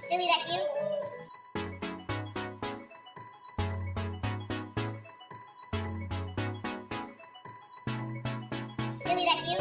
Billy, that's you? Billy, that's you?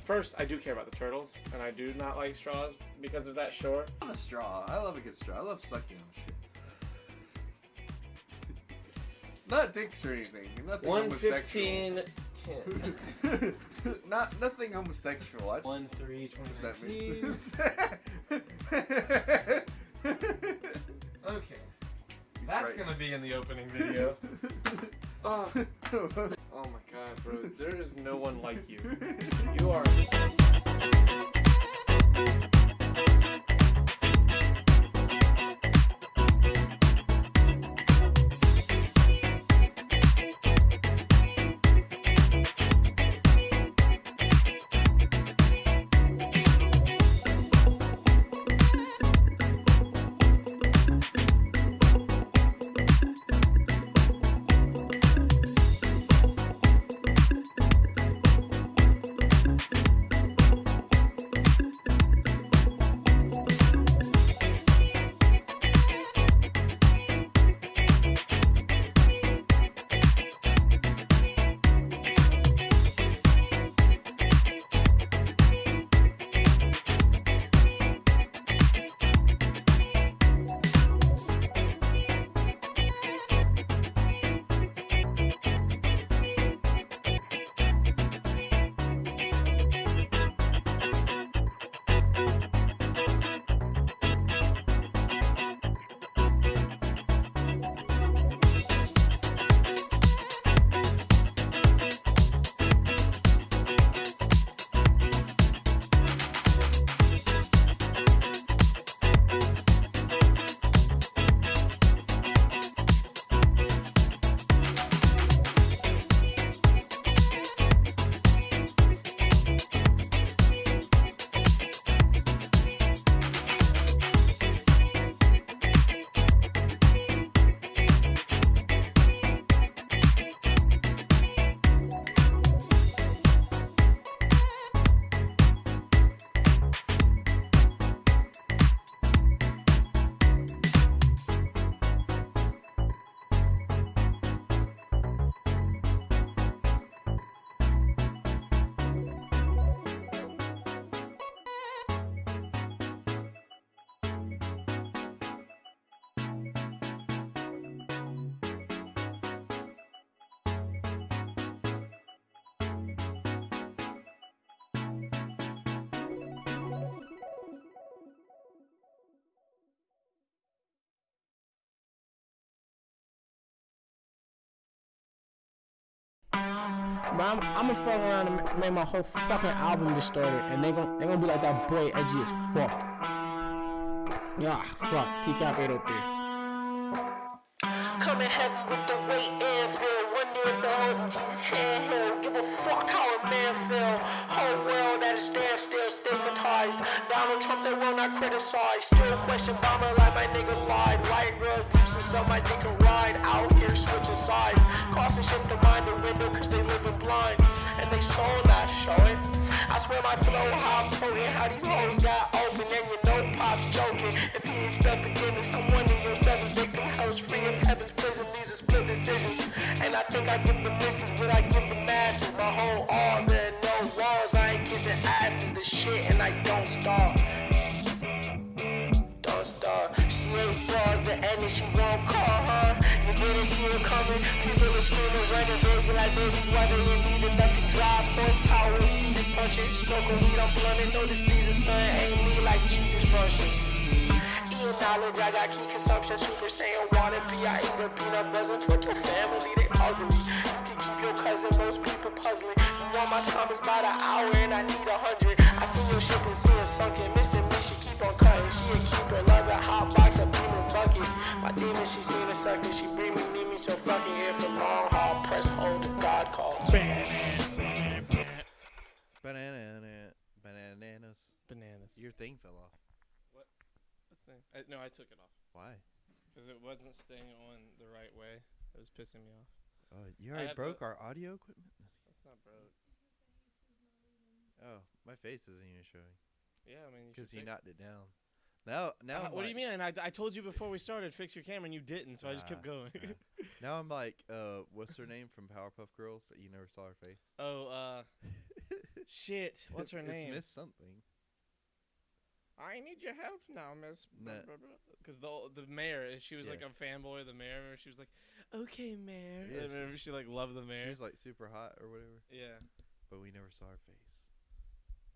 First, I do care about the turtles, and I do not like straws because of that shore. I love a straw. I love a good straw. I love sucking on shit. Not dicks or anything. Nothing 115 10. Nothing homosexual. 1/3 That 2019. makes sense. Okay. That's right. gonna be in the opening video. Oh my god, bro. There is no one like you. You are. But I'm gonna fuck around and make my whole fucking album distorted, and they gonna be like, that boy edgy as fuck. Yeah, fuck. TCAP 803. Coming heavy with the weight and feel. Wonder if the hoes in Jesus' handheld. Give a fuck how a man feel. Whole world at a standstill, stigmatized. Donald Trump, they will not criticize. Still question bomber like my nigga lied. White girls used to sell my dick and ride. Out here switching sides. Crossing ship to mind the window cause they living blind. And they sold that, show it. I swear my flow, how I'm potent. How these hoes got open and you know Pop's joking. If he expect forgiveness, I'm one of your seven victim hells. Free of heaven's prison, these are split decisions. And I think I give the misses, but I give the masses. My whole all, there are no walls. I ain't kissing asses, the shit, and I don't stop. Don't stop. She ain't bars, the enemy, she won't call her. You didn't see her coming. People are screaming, running, baby, like babies. Why they didn't need enough to drive? Horsepower, speeding, punching, smoking weed, I'm blunting. Notice these are stunning, ain't me like Jesus version. Eating knowledge, I got key consumption. Super Saiyan water, B, I eat a peanut buzzing. Fuck your family, they ugly. You can keep your your cousin, most people puzzling. While my time is by the hour and I need 100. I seen your ship and see it sunken. Missing me, she keep on cutting. She a keeper, love a hot box, a beaming bucket. My demon, she seen a sucker. She bring me, need me, so fucking here for long haul. Press hold if God calls. Bananas. Your thing fell off. What thing? No, I took it off. Why? Because it wasn't staying on the right way. It was pissing me off. You I already have broke to- our audio equipment? That's not broke. Oh, my face isn't even showing. Yeah, I mean, Because you should knocked it down. Now, I'm what do you like- mean? I told you before we started, fix your camera, and you didn't, so I just kept going. Now I'm like, what's her name from Powerpuff Girls that you never saw her face? Oh, shit. What's her It's name? Miss something. I need your help now, Miss. Nah. Because the mayor, she was like Yeah. a fanboy of the mayor. Remember, she was like, "Okay, mayor." Yeah, And remember, she like loved the She mayor. was like super hot or whatever, Yeah. but we never saw her face.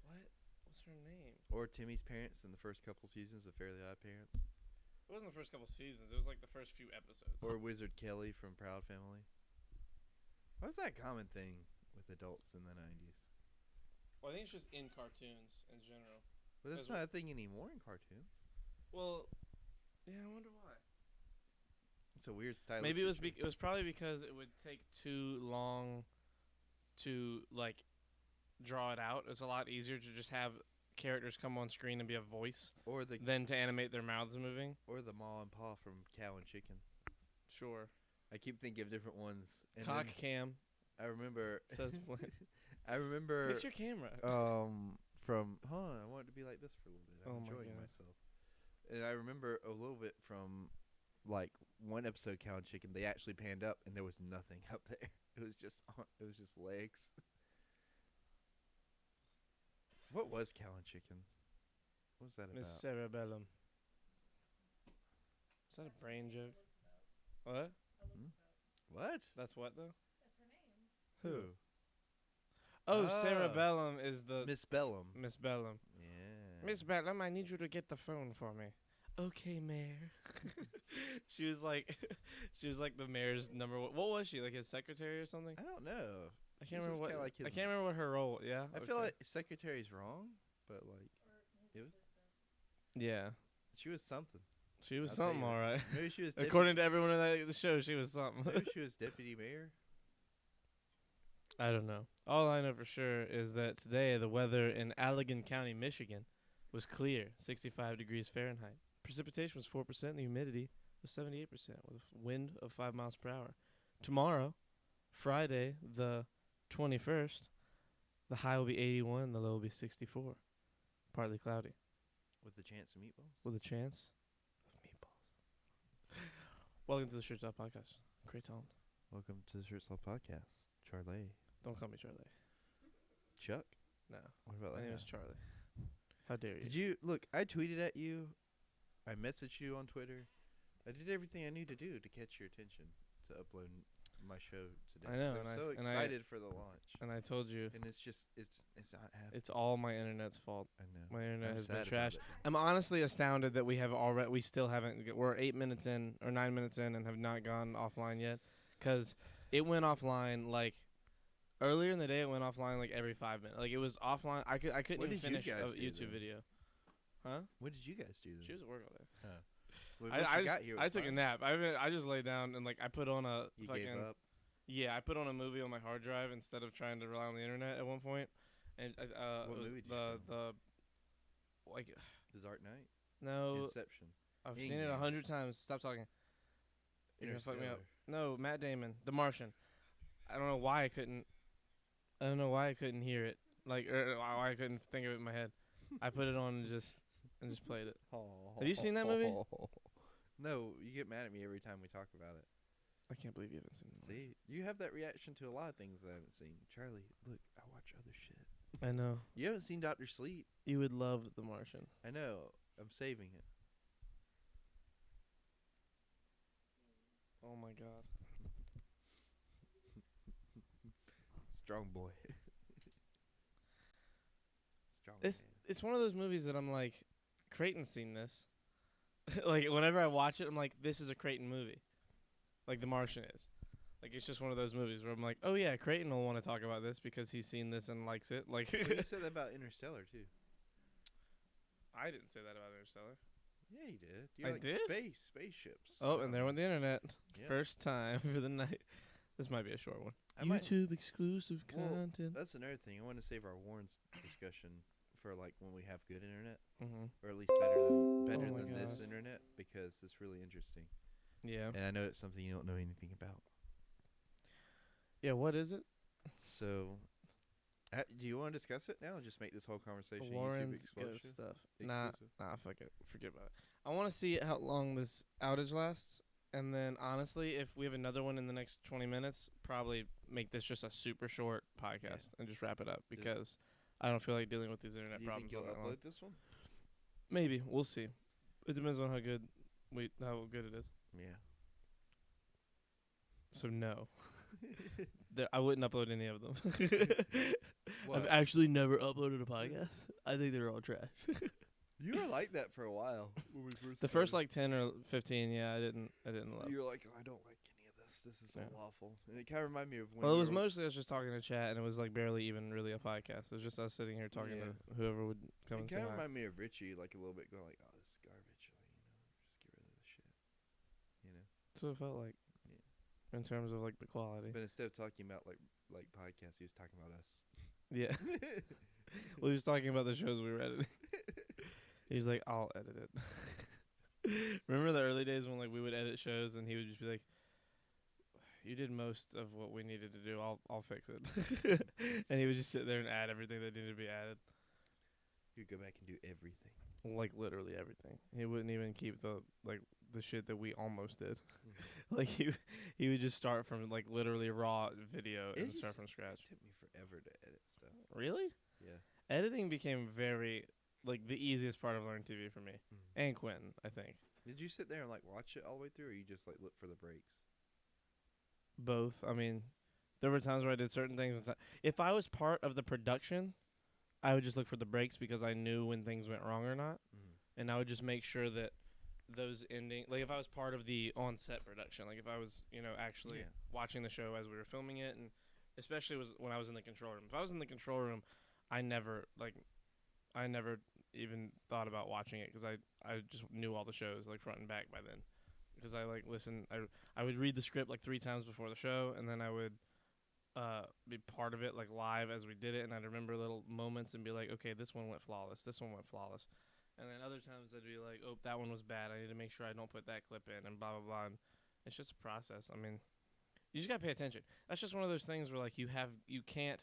What? What's her name? Or Timmy's parents in the first couple seasons of Fairly Odd Parents. It wasn't the first couple seasons. It was like the first few episodes. Or Wizard Kelly from Proud Family. What was that common thing with adults in the 90s? Well, I think it's just in cartoons in general. But that's Because- not a thing anymore in cartoons. Well, yeah, I wonder why. It's a weird style. Maybe it was it was probably because it would take too long to like draw it out. It's a lot easier to just have characters come on screen and be a voice or the than to animate their mouths moving. Ma and Pa from Cow and Chicken. Sure. I keep thinking of different ones. And Cock then cam I remember. says Flint. I remember. Fix your camera. From hold on, I want it to be like this for a little bit. I'm Oh my enjoying God. myself. And I remember a little bit from like one episode Cow and Chicken. They actually panned up and there was nothing up there. It was just legs. What was Cow and Chicken? What was that Miss about? Cerebellum. Is that a brain joke? What? What? That's what though? Who? Oh, Ah. Cerebellum is the Miss Bellum. Miss Bellum. Yeah. Miss Bellum, I need you to get the phone for me. Okay, Mayor. she was like the mayor's number one. What was she? Like his secretary or something? I don't know. I She's can't remember just what. kinda like I his- can't remember what her role. Yeah. I feel okay. like secretary's wrong, but like it was. Yeah, She was something. she was I'll tell something, you all right. Maybe she was. Deputy, According to everyone in the show, she was something. maybe she was deputy mayor. I don't know. All I know for sure is that today the weather in Allegan County, Michigan, was clear, 65 degrees Fahrenheit. Precipitation was 4%, and the humidity was 78%, with a wind of 5 miles per hour. Tomorrow, Friday, the 21st, the high will be 81, the low will be 64. Partly cloudy, With the chance of meatballs. with a chance of meatballs. Welcome to the Shirt Stop Podcast. Great talent. Welcome to the Shirt Slow Podcast. Charlie. Don't call me Charlie. Chuck. No, What about my that? name is Charlie. How dare you? Did you look? I tweeted at you. I messaged you on Twitter. I did everything I need to do to catch your attention to upload my show today. I know, 'Cause and I'm so and excited for the launch. And I told you, And it's just it's not happening. it's all my internet's fault. I know. My internet I'm has been sad about trashed. it. I'm honestly astounded that we still haven't. We're 8 minutes in or 9 minutes in and have not gone offline yet, because it went offline like earlier in the day. It went offline like every 5 minutes. Like it was offline. I couldn't What even did you finish a guys do YouTube then? video. Huh? What did you guys do then? She was at work all day. Well, I once you just got here, it I was took a fine. nap. I just laid down and like I put on a You fucking gave up. yeah. I put on a movie on my hard drive instead of trying to rely on the internet at one point. And What it was movie did you the like The Dark Knight. no. Inception. I've seen Ing-Yang. it 100 times. Stop talking. You're gonna fuck me up. Interstellar. No, Matt Damon, The Martian. I don't know why I couldn't. I don't know why I couldn't hear it. Like, or why I couldn't think of it in my head. I put it on and just played it. Have you seen that movie? No, you get mad at me every time we talk about it. I can't believe you haven't seen it. See, you have that reaction to a lot of things that I haven't seen. Charlie, look, I watch other shit. I know. You haven't seen Doctor Sleep. You would love The Martian. I know. I'm saving it. Oh my god. Strong boy. Strong It's man. it's one of those movies that I'm like, Creighton's seen this. Like whenever I watch it, I'm like, this is a Creighton movie. Like The Martian is. Like it's just one of those movies where I'm like, oh yeah, Creighton will want to talk about this because he's seen this and likes it. Like Well, you said that about Interstellar too. I didn't say that about Interstellar. Yeah, you did. You I like did? spaceships. Oh, and there went the internet. Yeah. First time for the night. This might be a short one. I might- YouTube exclusive Well, content. That's another thing. I want to save our Warren's discussion for like when we have good internet, Mm-hmm. or at least better Oh my than this God. internet, because it's really interesting. Yeah. And I know it's something you don't know anything about. Yeah. What is it? So, do you want to discuss it now? Just make this whole conversation YouTube Warren's exclusive. ghost stuff. Nah, Exclusive? fuck it. Forget about it. I want to see how long this outage lasts, and then honestly, if we have another one in the next 20 minutes, probably make this just a super short podcast and just wrap it up because I don't feel like dealing with these internet Do you think problems. you'll all that long. upload this one? Maybe we'll see. It depends on how good it is. Yeah. So no, I wouldn't upload any of them. I've What? actually never uploaded a podcast. I think they're all trash. You were like that for a while when we first. The first started. like 10 or 15, yeah, I didn't love. You were like, oh, I don't like any of this. This is so Yeah. awful. And it kind of reminded me of when. Well, it we was were- mostly us just talking to chat, and it was like barely even really a podcast. It was just us sitting here talking Yeah. to whoever would come and It say kind of hi. reminded me of Richie, like a little bit, going like, oh, this is garbage. Like, just get rid of this shit. You know. That's what it felt like. In terms of like the quality. But instead of talking about like podcasts, he was talking about us. Yeah. Well, he was talking about the shows we were editing. He was like, I'll edit it. Remember the early days when like we would edit shows and he would just be like, you did most of what we needed to do. I'll fix it. And he would just sit there and add everything that needed to be added. You go back and do everything. Like literally everything. He wouldn't even keep the shit that we almost did. Like he would just start from like literally raw video and It start used- from scratch. It took me forever to edit stuff. Really? Yeah. Editing became very like the easiest part of Learn TV for me Mhm. and Quentin, I think. Did you sit there and like watch it all the way through, or you just like look for the breaks? Both. I mean, there were times where I did certain things. If I was part of the production, I would just look for the breaks because I knew when things went wrong or not, and I would just make sure that those ending, like if I was part of the on-set production, like if I was, actually Yeah. watching the show as we were filming it, and especially was when I was in the control room. If I was in the control room, I never even thought about watching it because I just knew all the shows like front and back by then. Because I like listen, I would read the script like 3 times before the show, and then I would be part of it like live as we did it, and I'd remember little moments and be like, okay, this one went flawless, this one went flawless, and then other times I'd be like, oh, that one was bad, I need to make sure I don't put that clip in, and blah blah blah. And it's just a process. I mean, you just gotta pay attention. That's just one of those things where like you can't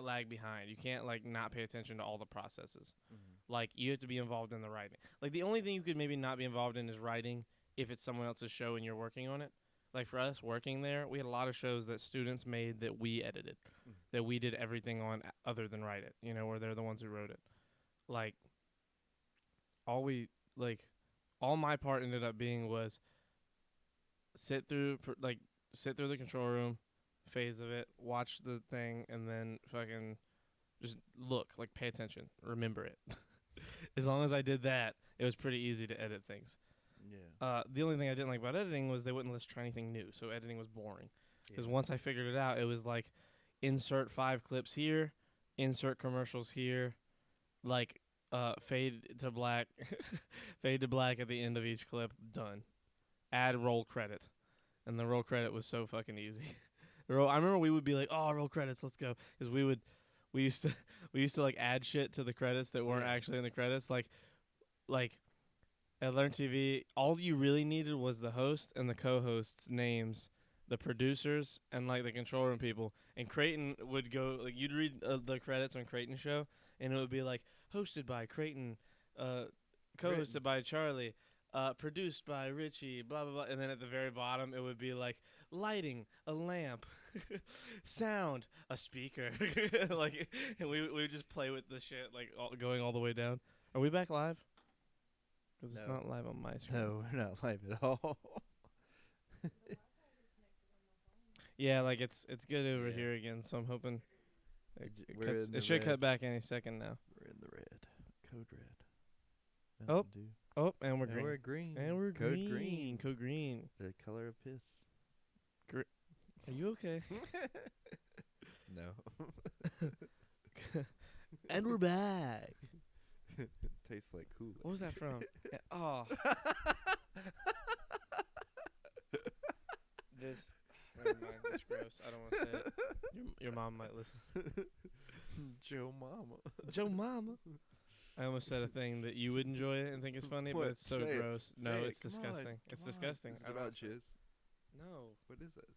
lag behind. You can't like not pay attention to all the processes. Like you have to be involved in the writing. Like the only thing you could maybe not be involved in is writing if it's someone else's show and you're working on it. Like for us working there, we had a lot of shows that students made that we edited, that we did everything on other than write it. Where they're the ones who wrote it. Like all my part ended up being was sit through the control room phase of it, watch the thing, and then fucking just look, like pay attention, remember it. As long as I did that, it was pretty easy to edit things. Yeah. The only thing I didn't like about editing was they wouldn't let us try anything new, so editing was boring. Because Yeah. once I figured it out, it was like insert 5 clips here, insert commercials here, like fade to black, fade to black at the end of each clip, done. Add roll credit, and the roll credit was so fucking easy. I remember we would be like, "Oh, roll credits, let's go," because we used to like add shit to the credits that weren't Yeah. actually in the credits. Like at Learn TV, all you really needed was the host and the co-hosts' names, the producers, and like the control room people. And Creighton would go like you'd read the credits on Creighton's show, and it would be like hosted by Creighton, co-hosted by Charlie. Produced by Richie, blah, blah, blah. And then at the very bottom, it would be like lighting, a lamp, sound, a speaker. Like, and we would just play with the shit, like going all the way down. Are we back live? Because it's No. not live on my screen. No, we're not live at all. Yeah, like it's good over Yeah. here again, so I'm hoping We're in the it should red. cut back any second now. We're in the red. Code red. Oh. Mountain Dew. Oh, and we're And green. we're green. And we're Code green. Code green. The color of piss. Are you okay? No. And we're back. Tastes like Kool-Aid. What was that from? Oh, this. Never mind. It's gross. I don't want to say it. Your mom might listen. Joe Mama. Joe Mama. I almost said a thing that you would enjoy it and think it's funny, What? but it's so Say it. gross. Say No, it. it's Come on. disgusting. It's Come on. disgusting. Is it I don't about want to- jizz? No. What is it?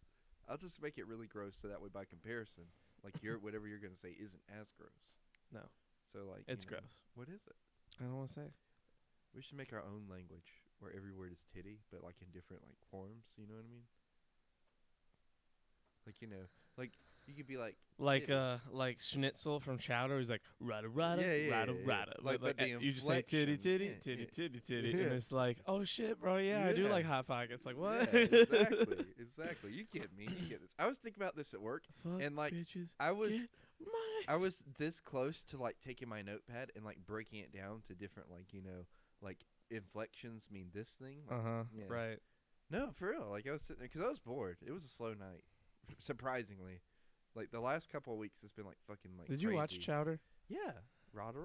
I'll just make it really gross so that way by comparison, like whatever you're gonna say isn't as gross. No. So like It's you know, gross. What is it? I don't want to say it. We should make our own language where every word is titty, but like in different like forms. You know what I mean? Like you could be like Like schnitzel from Chowder. He's like rada rada Yeah, rada yeah. rada. Like, but the you just say titty inflection, titty yeah, titty yeah. titty titty, Yeah. and it's like, oh shit, bro, yeah, I do Yeah. like hot pockets. Like what? Yeah, exactly. You get me. You get this. I was thinking about this at work, Fuck and like bitches, I was get money. I was this close to like taking my notepad and like breaking it down to different like inflections mean this thing. Like, yeah. Right. No, for real. Like I was sitting there because I was bored. It was a slow night, surprisingly. Like the last couple of weeks, it's been like fucking like. Did you watch crazy. Chowder? Yeah, rada.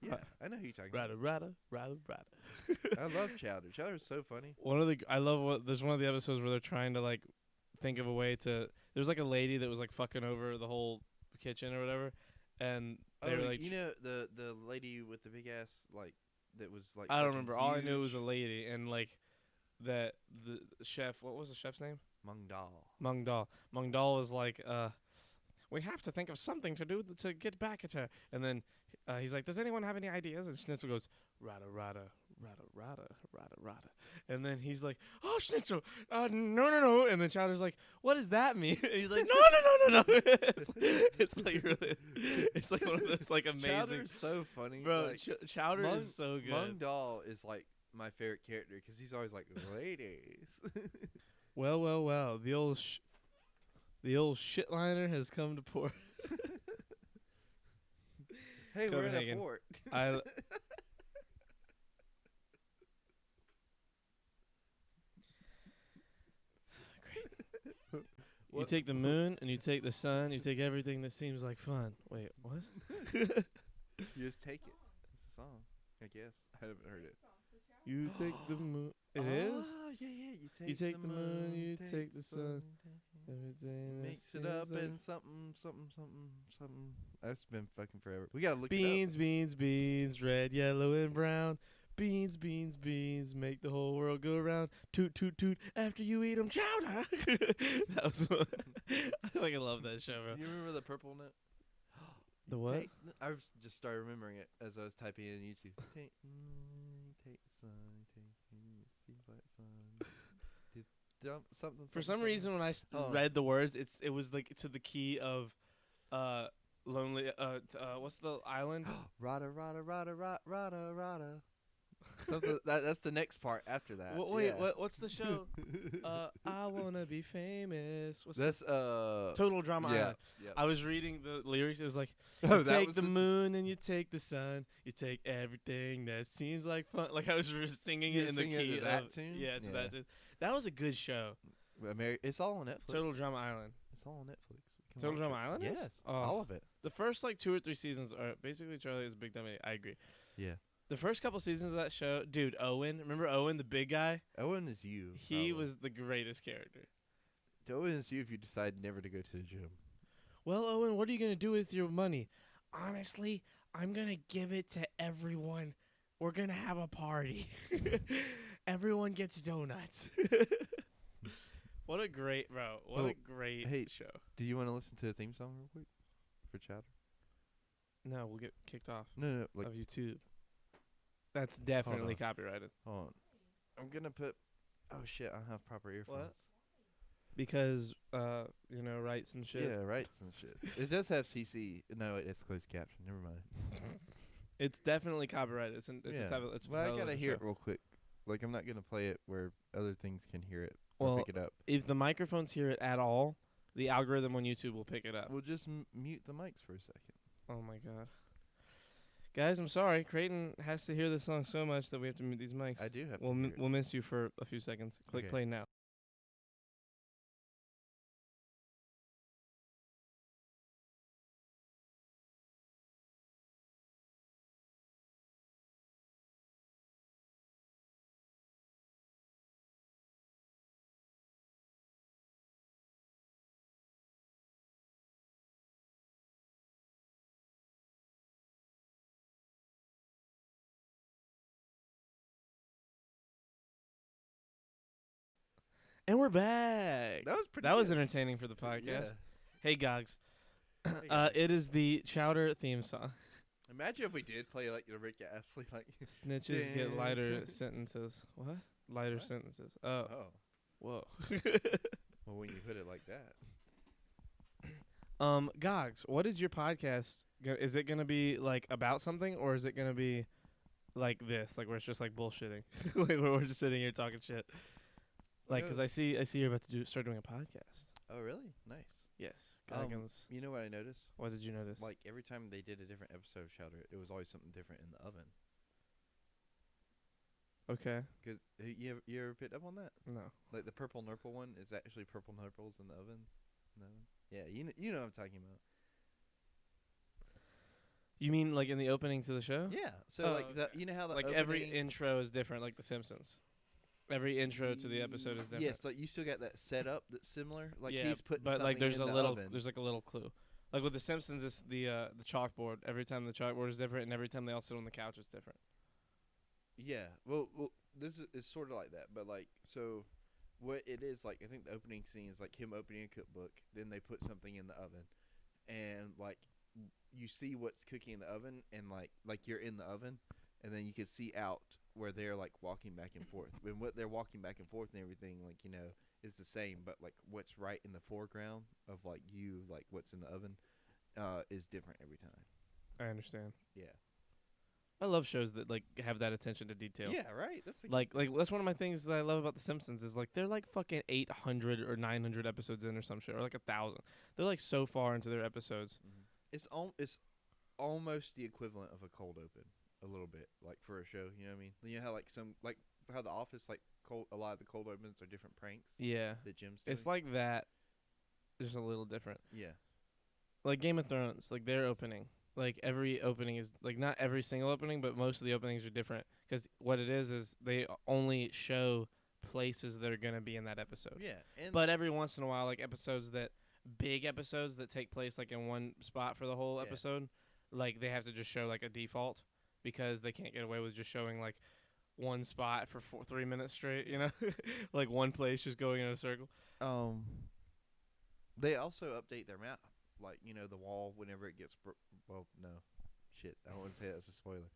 Yeah, I know who you're talking Rada rada rada rada. about. I love Chowder. Chowder is so funny. I love what there's one of the episodes where they're trying to like think of a way to. There's like a lady that was like fucking over the whole kitchen or whatever, and they were like, you know the lady with the big ass like that was like. I don't fucking remember. All I knew was a huge. lady, and like that the chef. What was the chef's name? Mung Dal. Mung Dal. Mung Dal was like, we have to think of something to do to get back at her. And then he's like, does anyone have any ideas? And Schnitzel goes, rada, rada, rada, rada, rada, rada. And then he's like, oh, Schnitzel, no. And then Chowder's like, what does that mean? And he's like, no. It's like really, it's like one of those like amazing. Chowder's so funny, Bro, like, Chowder is so good. Mung Dal is like my favorite character because he's always like, ladies. Well. The old shitliner has come to port. Hey, we're in a Copenhagen. port. I You What? take the moon and you take the sun, you take everything that seems like fun. Wait, what? You just take it. It's a song, I guess. I haven't heard it. You take the moon. It is? Oh, yeah. You take the moon, you take the sun. Everything that Mix it seems up like and something. That's been fucking forever. We gotta look beans, red, yellow, and brown. Beans, make the whole world go round. Toot, toot, toot, after you eat 'em, chowder. That was what I fucking love that show, it bro. up. You remember the purple note? The what? I just started remembering it as I was typing in YouTube. Take the sun, it seems like fun. Something. For some reason, when I Oh. read the words, it was like to the key of, lonely. What's the island? Rada. Something, that's the next part after that. Wait, yeah. what's the show? I wanna be famous. What's That's Total Drama yeah. Island. I was reading the lyrics. It was like, Oh, you that take was the moon and you take the sun. You take everything that seems like fun. Like I was singing You it were in the singing it key to that of tune? Yeah, to Yeah. that tune. That was a good show. It's all on Netflix. Total Drama Island. It's all on Netflix. We can Total watch Drama it. Island is? Yes, Oh. all of it. The first like 2 or 3 seasons are basically Charlie is a big dummy. I agree. Yeah. The first couple seasons of that show, dude, Owen. Remember Owen, the big guy? Owen is you. He probably. was the greatest character. Owen is you if you decide never to go to the gym. Well, Owen, what are you gonna do with your money? Honestly, I'm gonna give it to everyone. We're gonna have a party. Everyone gets donuts. What a great What Oh, a great hey. show. Do you want to listen to the theme song real quick for Chowder? No, we'll get kicked off No, like of YouTube. That's definitely copyrighted. hold on. I'm gonna put. Oh shit! I don't have proper earphones. Because rights and shit. Yeah, rights and shit. It does have CC. No, wait, it's closed caption. Never mind. It's definitely copyrighted. It's a type of well, I television gotta hear show. it real quick. Like I'm not gonna play it where other things can hear it or Well, pick it up. if the microphones hear it at all, the algorithm on YouTube will pick it up. We'll just mute the mics for a second. Oh my god. Guys, I'm sorry. Creighton has to hear this song so much that we have to mute these mics. I do have. We'll to hear it. we'll miss you for a few seconds. Click Okay. play now. And we're back. That was pretty. That was good. entertaining for the podcast. Yeah. Hey, Gogs. Hey, guys. It is the Chowder theme song. Imagine if we did play like the Rick Astley, like. Snitches get lighter sentences. What? Lighter What? sentences. Oh. Oh, Whoa. well, when you put it like that. Gogs, what is your podcast? Is it gonna be like about something, or is it gonna be like this, like where it's just like bullshitting, like where we're just sitting here talking shit? Like, cause I see you're about to start doing a podcast. Oh, really? Nice. Yes, Um, Goggins. You know what I noticed? What did you notice? Like every time they did a different episode of Chowder, it was always something different in the oven. Okay, Cause you ever picked up on that? no. Like the purple nurple one is actually purple nurples in the ovens. No. Yeah, you know what I'm talking about. You mean like in the opening to the show? Yeah. So Oh, like the okay. you know how the Like opening, every intro is different, like The Simpsons. Every intro to the episode is different. Yes, like you still got that setup that's similar. Like yeah, he's putting but like something there's in a the little oven. there's like a little clue. Like with The Simpsons, it's the chalkboard. Every time the chalkboard is different, and every time they all sit on the couch is different. Yeah. Well, this is sort of like that, but like so, what it is like I think the opening scene is like him opening a cookbook. Then they put something in the oven, and like you see what's cooking in the oven, and like you're in the oven, and then you can see out where they're like walking back and forth. And what they're walking back and forth and everything, like is the same, but like what's right in the foreground of like what's in the oven, is different every time. I understand. Yeah. I love shows that like have that attention to detail. Yeah. Right. That's Like that's one of my things that I love about The Simpsons is like they're like fucking 800 or 900 episodes in or some shit, or like 1,000. They're like so far into their episodes. It's almost the equivalent of a cold open, a little bit, like for a show. You know what I mean? You know how like how The Office a lot of the cold opens are different pranks Yeah, that Jim's doing. it's like that, just a little different. Yeah. Like Game of Thrones, like their opening. Like every opening is like not every single opening, but most of the openings are different. Because what it is they only show places that are gonna be in that episode. Yeah. And But every once in a while, like big episodes that take place like in one spot for the whole Yeah. episode, like they have to just show like a default because they can't get away with just showing like one spot for 3 minutes straight. You know, like one place just going in a circle. they also update their map, like the wall whenever it gets well, no, shit, I wouldn't say that's a spoiler.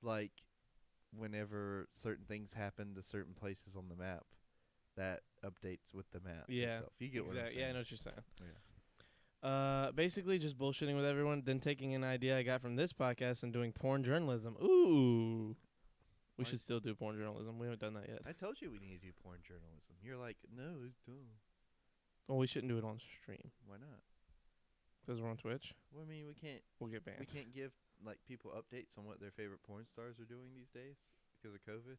Like whenever certain things happen to certain places on the map, that updates with the map. Yeah, itself. You get what I'm saying. Yeah, I know what you're saying. Yeah. Basically just bullshitting with everyone, then taking an idea I got from this podcast and doing porn journalism. Ooh. We Why- should still do porn journalism. We haven't done that yet. I told you we need to do porn journalism. You're like, no, it's dumb. Well, we shouldn't do it on stream Why not? because we're on Twitch. Well, I mean, we can't We'll get banned. give like people updates on what their favorite porn stars are doing these days because of COVID.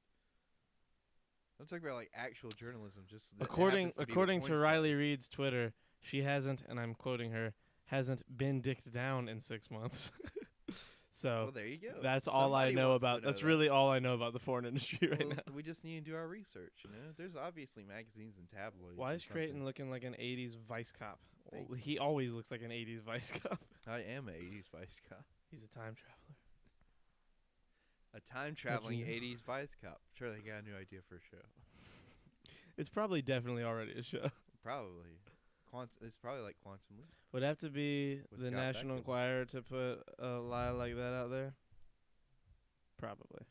I'm talking about like actual journalism. Just that According happens to be with according to porn Riley stars. Reed's Twitter, she hasn't, and I'm quoting her, hasn't been dicked down in 6 months. Well, So there you go. that's all I Somebody know wants to about. know That's that. really all I know about the porn industry right Well, now. we just need to do our research. There's obviously magazines and tabloids. Why or is Creighton something. looking like an 80s vice cop? Thank Well, he always looks like an 80s vice cop. I am an '80s vice cop. He's a time traveler. A time traveling know? '80s vice cop. Sure, they got a new idea for a show. It's probably definitely already a show. Probably. It's probably like Quantum Leap. Would have to be With the Scott National Bakula. Enquirer to put a lie like that out there. Probably.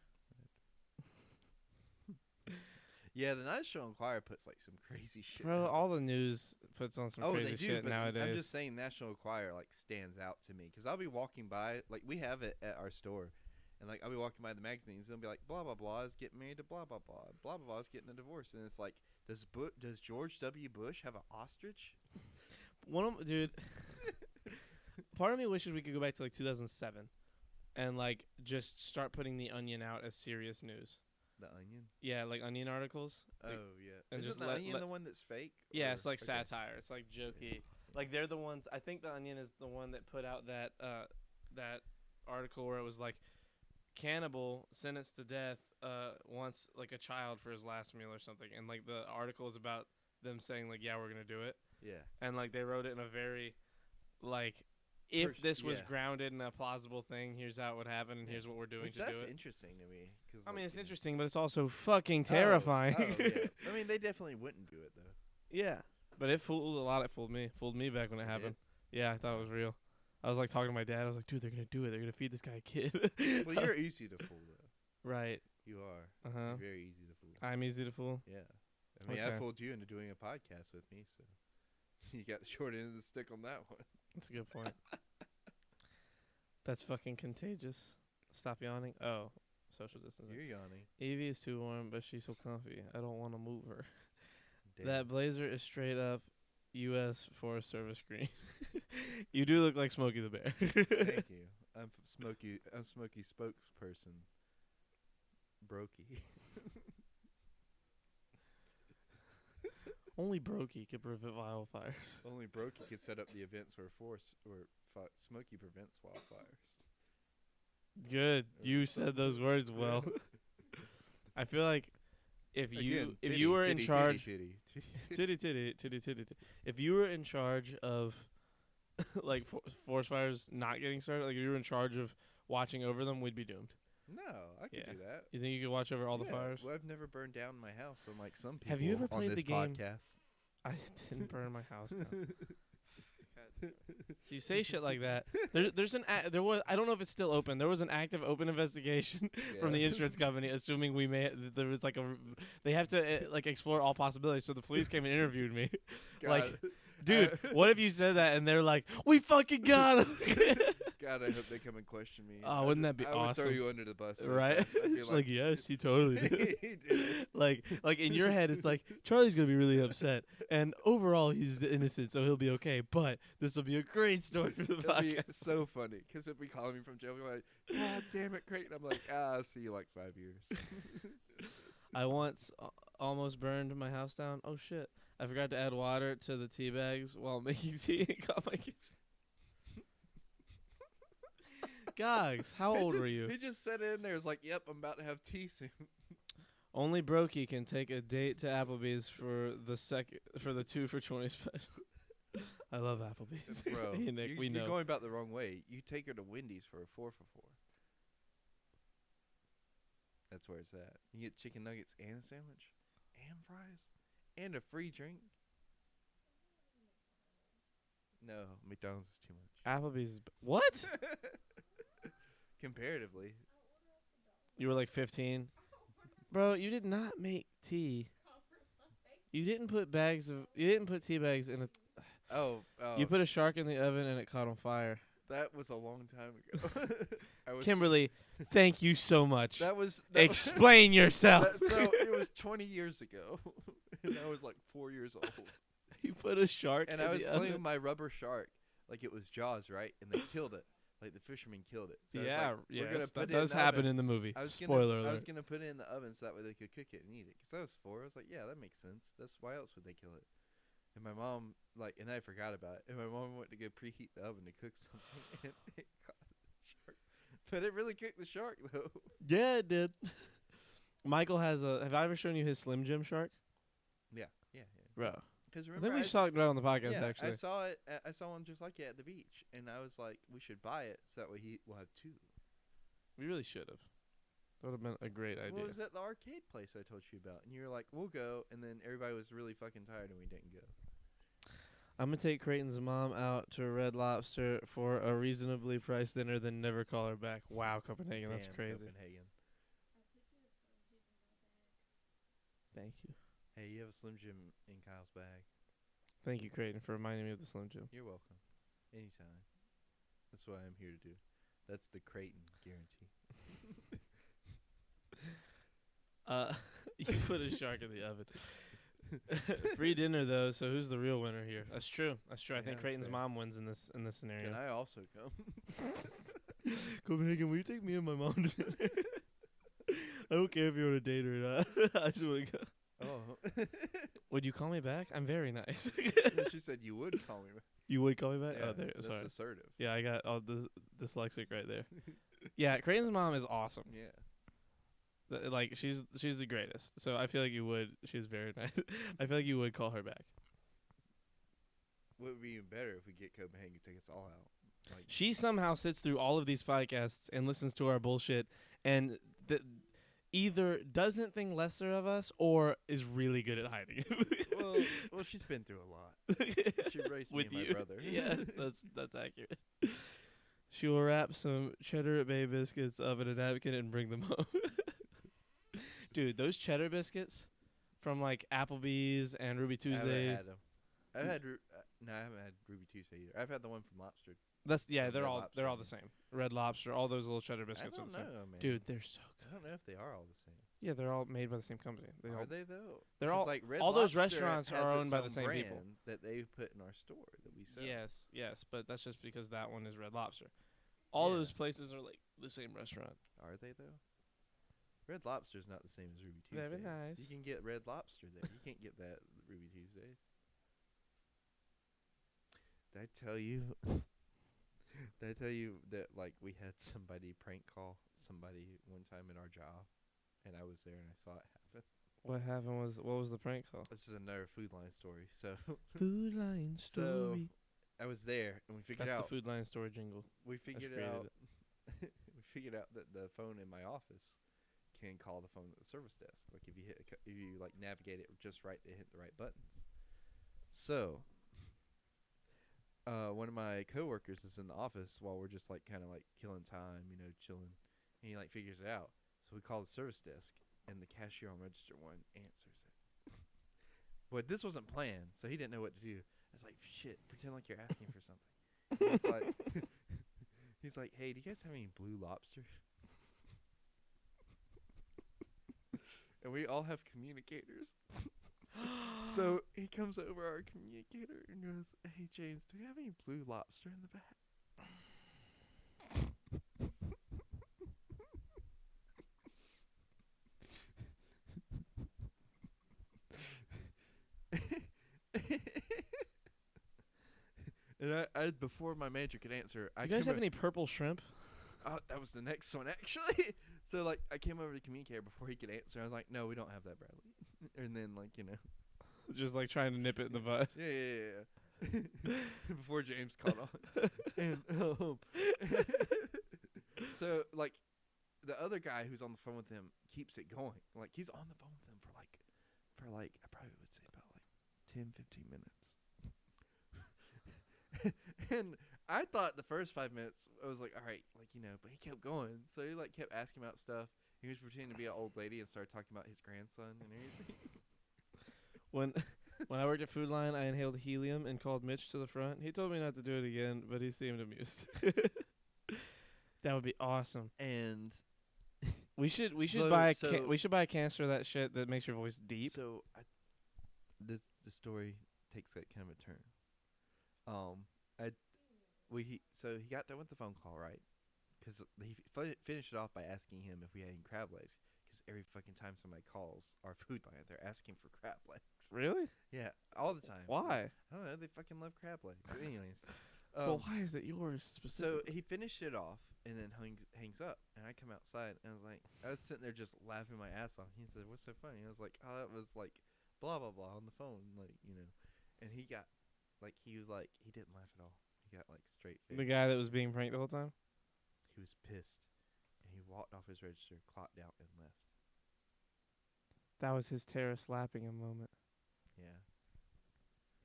Yeah, the National Enquirer puts like some crazy shit. Bro, out. all the news puts on some Oh, crazy they do. shit But nowadays. I'm just saying, National Enquirer like stands out to me because I'll be walking by, like we have it at our store, and like I'll be walking by the magazines and it'll be like blah blah blah is getting married to blah blah blah, blah blah blah is getting a divorce, and it's like does George W. Bush have an ostrich? Dude, part of me wishes we could go back to like 2007 and like just start putting the Onion out as serious news. The Onion. Yeah, like Onion articles. Oh Like, yeah. and Isn't just the let- Onion let- the one that's fake? yeah, Or- it's like okay. satire. It's like jokey. Like they're the ones. I think the Onion is the one that put out that that article where it was like cannibal sentenced to death wants like a child for his last meal or something, and like the article is about them saying like, yeah, we're gonna do it, Yeah. and like they wrote it in a very like if this was yeah. grounded in a plausible thing, here's how it would happen, and Yeah. here's what we're doing Which to do that's it. interesting to me. Cause I mean, like, it's you know- interesting, but it's also fucking Oh, terrifying. Oh, yeah. I mean, they definitely wouldn't do it though. Yeah, but it fooled a lot. It fooled me. Fooled me back when it It did? happened. Yeah, I thought it was real. I was like talking to my dad. I was like, dude, they're gonna do it. They're gonna feed this guy a kid. Well, you're easy to fool though. right. You are. Uh huh. You're very easy to fool. I'm easy to fool. Yeah. I mean, I Okay. fooled you into doing a podcast with me, so you got the short end of the stick on that one. That's a good point. That's fucking contagious. Stop yawning. Oh, social distancing. You're yawning. Evie is too warm, but she's so comfy. I don't want to move her. Damn. That blazer is straight up U.S. Forest Service green. You do look like Smokey the Bear. Thank you. I'm Smokey. I'm Smokey spokesperson. Brokey. Only Brokey could prevent wildfires. Only Brokey could set up the events where Smokey prevents wildfires. Good. You said those words well. I feel like if Again, you were in titty, charge titty. titty. If you were in charge of like forest fires not getting started, like if you were in charge of watching over them, we'd be doomed. No, I could Yeah. do that. You think you could watch over all the Yeah, fires? Well, I've never burned down my house, unlike some people. Have you ever on played this the game- podcast? I didn't burn my house down. So you say shit like that. There's there was, I don't know if it's still open. There was an active open investigation from the Yeah. insurance company, assuming we may. There was like they have to like explore all possibilities. So the police came and interviewed me. Like, God, dude, what if you said that and they're like, we fucking got him. God, I hope they come and question me. Oh, wouldn't that be I would throw awesome? you under the bus, so Right? fast. I'd be It's like, yes, he totally did. he did it. like in your head, it's like Charlie's gonna be really upset, and overall he's innocent, so he'll be okay. But this will be a great story for the It'll be podcast. so funny because if we call me from jail, we're like, God damn it, Creighton. I'm like, I'll see you like 5 years. I once almost burned my house down. Oh shit! I forgot to add water to the tea bags while making tea and got my kitchen. Gogs, how He old just- were you? He just said it in there. It's like, yep, I'm about to have tea soon. Only Brokey can take a date to Applebee's for the 2 for $20 special. I love Applebee's. Bro, Hey, Nick, we know. you're going about the wrong way. You take her to Wendy's for a 4 for $4. That's where it's at. You get chicken nuggets and a sandwich, and fries, and a free drink. No, McDonald's is too much. Applebee's is what? Comparatively, You were like 15. Bro, you did not make tea. You didn't put tea bags in a oh, you put a shark in the oven and it caught on fire. that was a long time ago. I was Kimberly, thank you so much. That was Explain yourself. so it was 20 years ago, and I was like 4 years old, You put a shark and in I was the playing oven. with my rubber shark like it was Jaws, right? And they killed it, like the fishermen killed it. So it's Yeah, like, we're gonna yes, put that it in does the happen oven. in the movie. I was Spoiler gonna, I was alert. gonna put it in the oven so that way they could cook it and eat it. Cause I was 4. I was like, yeah, that makes sense. That's why else would they kill it? And my mom and I forgot about it. And my mom went to go preheat the oven to cook something, and it caught the shark. But it really cooked the shark though. Yeah, it did. Michael has a. Have I ever shown you his Slim Jim shark? Yeah. Bro, Because I remember, think we talked about it on the podcast yeah, actually. I saw it. I saw one just like it at the beach, and I was like, we should buy it so that way he will have 2. We really should have. That would have been a great idea. Well, it was at the arcade place I told you about, and you were like, we'll go, and then everybody was really fucking tired, and we didn't go. I'm gonna take Creighton's mom out to Red Lobster for a reasonably priced dinner, then never call her back. Wow, Copenhagen, that's Damn, crazy. Copenhagen. Thank you, Hey, you have a Slim Jim in Kyle's bag. thank you, Creighton, for reminding me of the Slim Jim. You're welcome. Anytime. That's what I'm here to do. That's the Creighton guarantee. You put a shark in the oven. Free dinner though, so who's the real winner here? That's true. That's true. I Yeah, think that's Creighton's fair. mom wins in this scenario. Can I also come? Copenhagen, will you take me and my mom to dinner? I don't care if you're on a date or not. I just want to go. Oh. Would you call me back? I'm very nice. She said you would call me. You would call me back? Yeah, Oh, there. that's Sorry. assertive. Yeah, I got all the dyslexic right there. Yeah, Creighton's mom is awesome. Yeah. Like she's the greatest. So I feel like you would. She's very nice. I feel like you would call her back. What would be even better if we get Copenhagen to take us all out? Like, She somehow sits through all of these podcasts and listens to our bullshit and either doesn't think lesser of us or is really good at hiding it. well, she's been through a lot. She raised me With and my you. brother. Yeah, that's accurate. She will wrap some cheddar bay biscuits up in a napkin and bring them home. Dude, those cheddar biscuits from like Applebee's and Ruby I Tuesday. haven't had them. I've had no, I haven't had Ruby Tuesday either. I've had the one from Lobster. That's Red they're all Lobster, I the mean. same. Red Lobster, all those little cheddar I biscuits are don't the same. know, man. Dude, they're so I don't know if they are all the same. yeah, they're all made by the same company. They Are all they though? they're 'Cause, all like Red all those Lobster restaurants has are owned its by the own same people. brand that they put in our store that we sell. Yes, but that's just because that one is Red Lobster. All Yeah. those places are like the same restaurant. Are they though? Red Lobster's not the same as Ruby Very Tuesday. nice. You can get Red Lobster there. You can't get that at Ruby Tuesdays. Did I tell you? Did I tell you that like we had somebody prank call somebody one time in our job, and I was there and I saw it happen. What happened was what was the prank call? This is another Food Line story. So Food Line So, I was there and we figured That's out the Food Line story jingle. we figured created out we figured out that the phone in my office can call the phone at the service desk. Like if you if you like navigate it just right, they hit the right buttons. So one of my coworkers is in the office while we're just like kind of like killing time, you know, chilling, and he like figures it out. So we call the service desk, and the cashier on register one answers it. But this wasn't planned, so he didn't know what to do. I was like, "Shit, pretend like you're asking for something." And he's like, he's like, "Hey, do you guys have any Blue Lobster?" And we all have communicators. So he comes over our communicator and goes, "Hey James, do you have any Blue Lobster in the back?" And I before my manager could answer, I You guys came have o- any purple shrimp? that was the next one actually. So like I came over to the communicator before he could answer. I was like, "No, we don't have that, Bradley." And then like Just like trying to nip it in the bud. yeah. Before James caught on. And so like the other guy who's on the phone with him keeps it going. Like he's on the phone with him for like I probably would say about like 10-15 minutes. And I thought the first 5 minutes I was like, all right, like but he kept going. So he like kept asking about stuff. He was pretending to be an old lady and started talking about his grandson and everything. When I worked at Food Line, I inhaled helium and called Mitch to the front. He told me not to do it again, but he seemed amused. That would be awesome. And We should So- buy so- we should buy a canister of that shit that makes your voice deep. so the story takes like kind of a turn. So he got done with the phone call, right? Because he finished it off by asking him if we had any crab legs. Because every fucking time somebody calls our Food Line, they're asking for crab legs. Really? Yeah, all the time. Why? I don't know. They fucking love crab legs. But anyways, Well, why is it yours so specifically? he finished it off and then hangs up, and I come outside and I was sitting there just laughing my ass off. He said, "What's so funny?" I was like, "Oh, that was like blah blah blah on the phone, like And he got he didn't laugh at all. He got like straight face. The guy that was being pranked the whole time? He was pissed, and he walked off his register, clocked out, and left. That was his Tara slapping him moment. Yeah,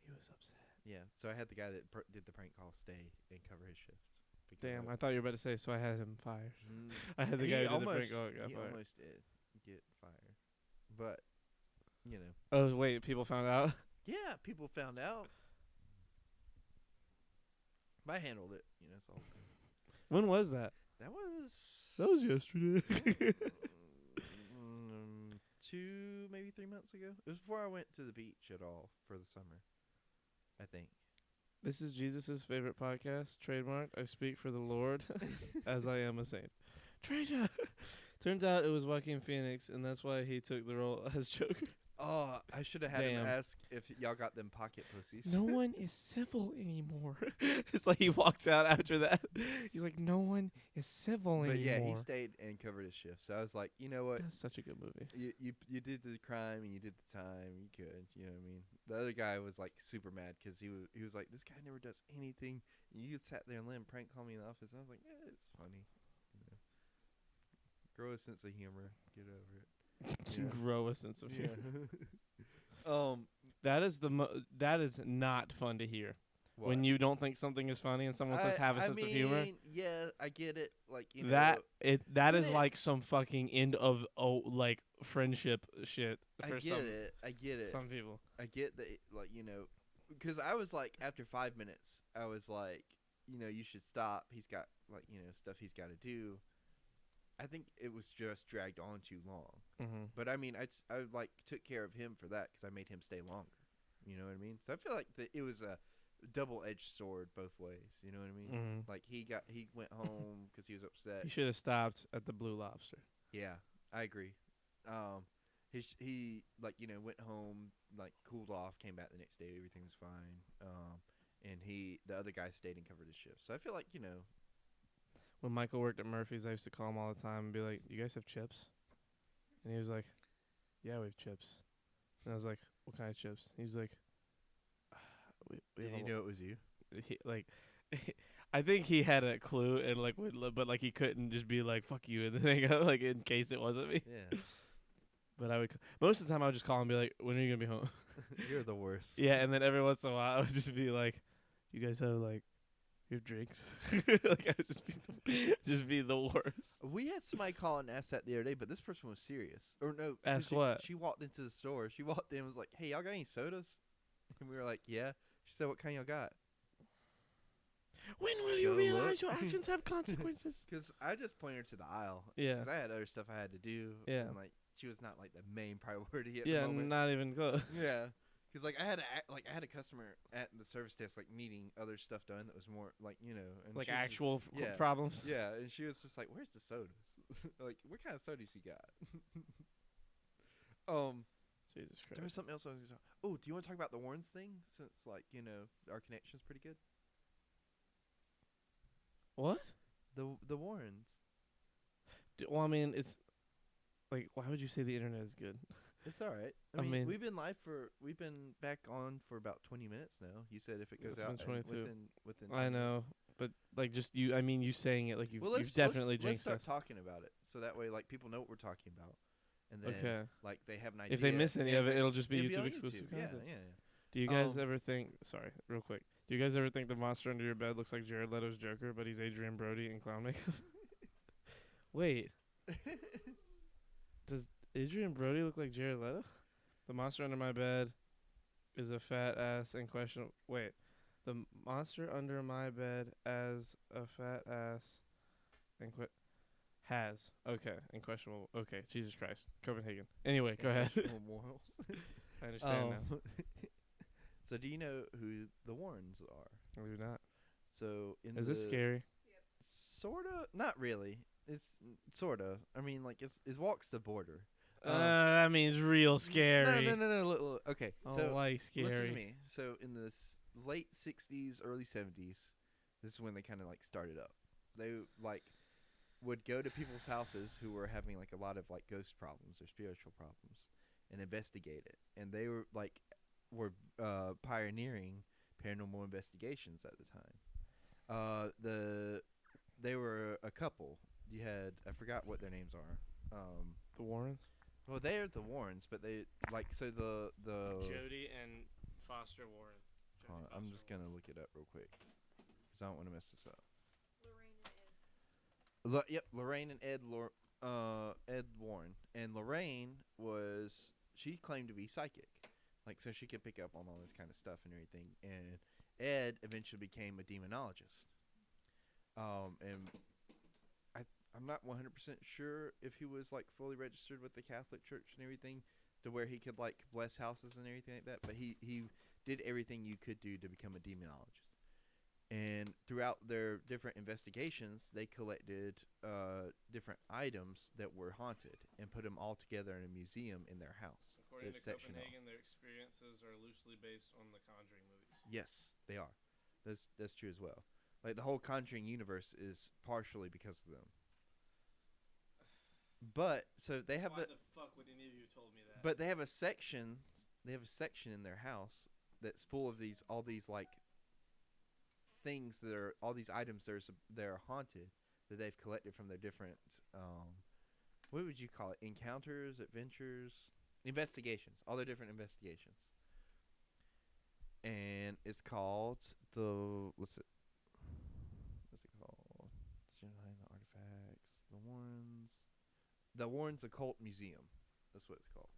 He was upset. yeah. So I had the guy that did the prank call stay and cover his shift. because Damn, I thought you were about to say, so I had him fired. Mm, I had the he guy who did the almost, prank call got he fired. almost did get fired, but Oh, wait, people found out? yeah, people found out. But I handled it. It's all good. When was that? That was yesterday. 2, maybe 3 months ago. It was before I went to the beach at all for the summer, I think. This is Jesus' favorite podcast, trademarked. I speak for the Lord as I am a saint. Trader! Turns out it was Joaquin Phoenix, and that's why he took the role as Joker. Oh, I should have had him Damn. ask if y'all got them pocket pussies. No one is civil anymore. It's like he walks out after that. He's like, no one is civil But anymore. yeah, he stayed and covered his shift. So I was like, you know what? That's such a good movie. You did the crime and you did the time. You could, you know what I mean? The other guy was like super mad because he was like, this guy never does anything. You sat there and let him prank call me in the office. I was like, yeah, it's funny. You know, grow a sense of humor. Get over it. To Yeah. grow a sense of humor. That is not fun to hear. What? When you don't think something is funny and someone says have a sense of humor. Yeah, I get it. Like you know, That but is it- like some fucking end of like friendship shit I for get it. I get it. some people. I get that. Like you know, because I was like, after 5 minutes, I was like, you know, you should stop. He's got like you know stuff he's got to do. I think it was just dragged on too long. Mm-hmm. But I mean, I like took care of him for that because I made him stay longer. You know what I mean? So I feel like it was a double-edged sword both ways. You know what I mean? Mm-hmm. Like he went home because he was upset. You should have stopped at the Blue Lobster. Yeah, I agree. He like you know went home, like cooled off, came back the next day, everything was fine. And the other guy stayed and covered his shift. So I feel like you know, When Michael worked at Murphy's, I used to call him all the time and be like, "You guys have chips?" And he was like, "Yeah, we have chips." And I was like, "What kind of chips?" He was like, "We did have he a know it was you? he, like I think he had a clue and like but like he couldn't just be like fuck you and then go like in case it wasn't me. Yeah, But I would most of the time I would just call him and be like, when are you gonna be home? you're the worst. Yeah, and then every once in a while I would just be like, you guys have like your drinks. Like I would just be the worst. We had somebody call and ask that the other day, but this person was serious. Or no, 'cause Ask she, what? She walked into the store. She walked in and was like, "Hey, y'all got any sodas?" And we were like, "Yeah." She said, "What kind y'all got?" When will Go you look. realize your actions have consequences? Because I just pointed her to the aisle. Yeah. Because I had other stuff I had to do. Yeah. And like she was not like the main priority at Yeah, the moment. not even close. Yeah. Because like I had a customer at the service desk like needing other stuff done that was more like you know and Like she was just- actual yeah. problems. yeah, and she was just like, "Where's the sodas? Like, what kind of sodas you got?" Jesus There was Christ. something else I was going to talk. Oh, do you want to talk about the Warrens thing? Since like you know our connection's pretty good. What? The Warrens. Well, I mean, it's like, why would you say the internet is good? It's all right. I mean- we've been back on for about 20 minutes now. You said if it goes It's out been 22. within. I 10 know, minutes. but like just you. I mean, you saying it like you've, Well, you've definitely let's jinxed start us. talking about it, so that way like people know what we're talking about, and then Okay. like they have an idea. If they miss any Yeah, of it, but it'll just be it'll YouTube on exclusive Yeah, content. yeah. Do you guys Um, ever think? Sorry, real quick. Do you guys ever think the monster under your bed looks like Jared Leto's Joker, but he's Adrian Brody in clown makeup? Wait, does Adrian Brody look like Jared Leto? The monster under my bed is a fat ass and questionable. Wait, the monster under my bed as a fat ass and has and questionable. Okay, Jesus Christ, Copenhagen. Anyway, go ahead. Questionable morals. I understand now. So do you know who the Warrens are? I do not. So in Is this scary? Sorta, not really. It's sorta. I mean, like it's walks the border. That means real scary. No. Look. Okay, I don't so like scary. listen to me. So in the late '60s, early '70s, this is when they kind of like started up. They like would go to people's houses who were having like a lot of like ghost problems or spiritual problems and investigate it. And they were pioneering paranormal investigations at the time. They were a couple. You had I forgot what their names are. The Warrens? Well, they are the Warrens, but they like so the Jody and Foster Warren. Hold on, I'm just gonna look it up real quick because I don't want to mess this up. Yep, Lorraine and Ed. Ed Warren, and Lorraine she claimed to be psychic, like so she could pick up on all this kind of stuff and everything. And Ed eventually became a demonologist. And I'm not 100% sure if he was like fully registered with the Catholic Church and everything, to where he could like bless houses and everything like that. But he did everything you could do to become a demonologist. And throughout their different investigations, they collected different items that were haunted and put them all together in a museum in their house. According They to section off. Copenhagen, their experiences are loosely based on the Conjuring movies. Yes, they are. That's true as well. Like the whole Conjuring universe is partially because of them. But so they have Why the fuck would any of you told me that? but they have a section. They have a section in their house that's full of all these like things that are all these items that are haunted that they've collected from their different what would you call it? Encounters, adventures, investigations. All their different investigations. And it's called the what's it called? Behind the artifacts, the Warrens Occult Museum. That's what it's called.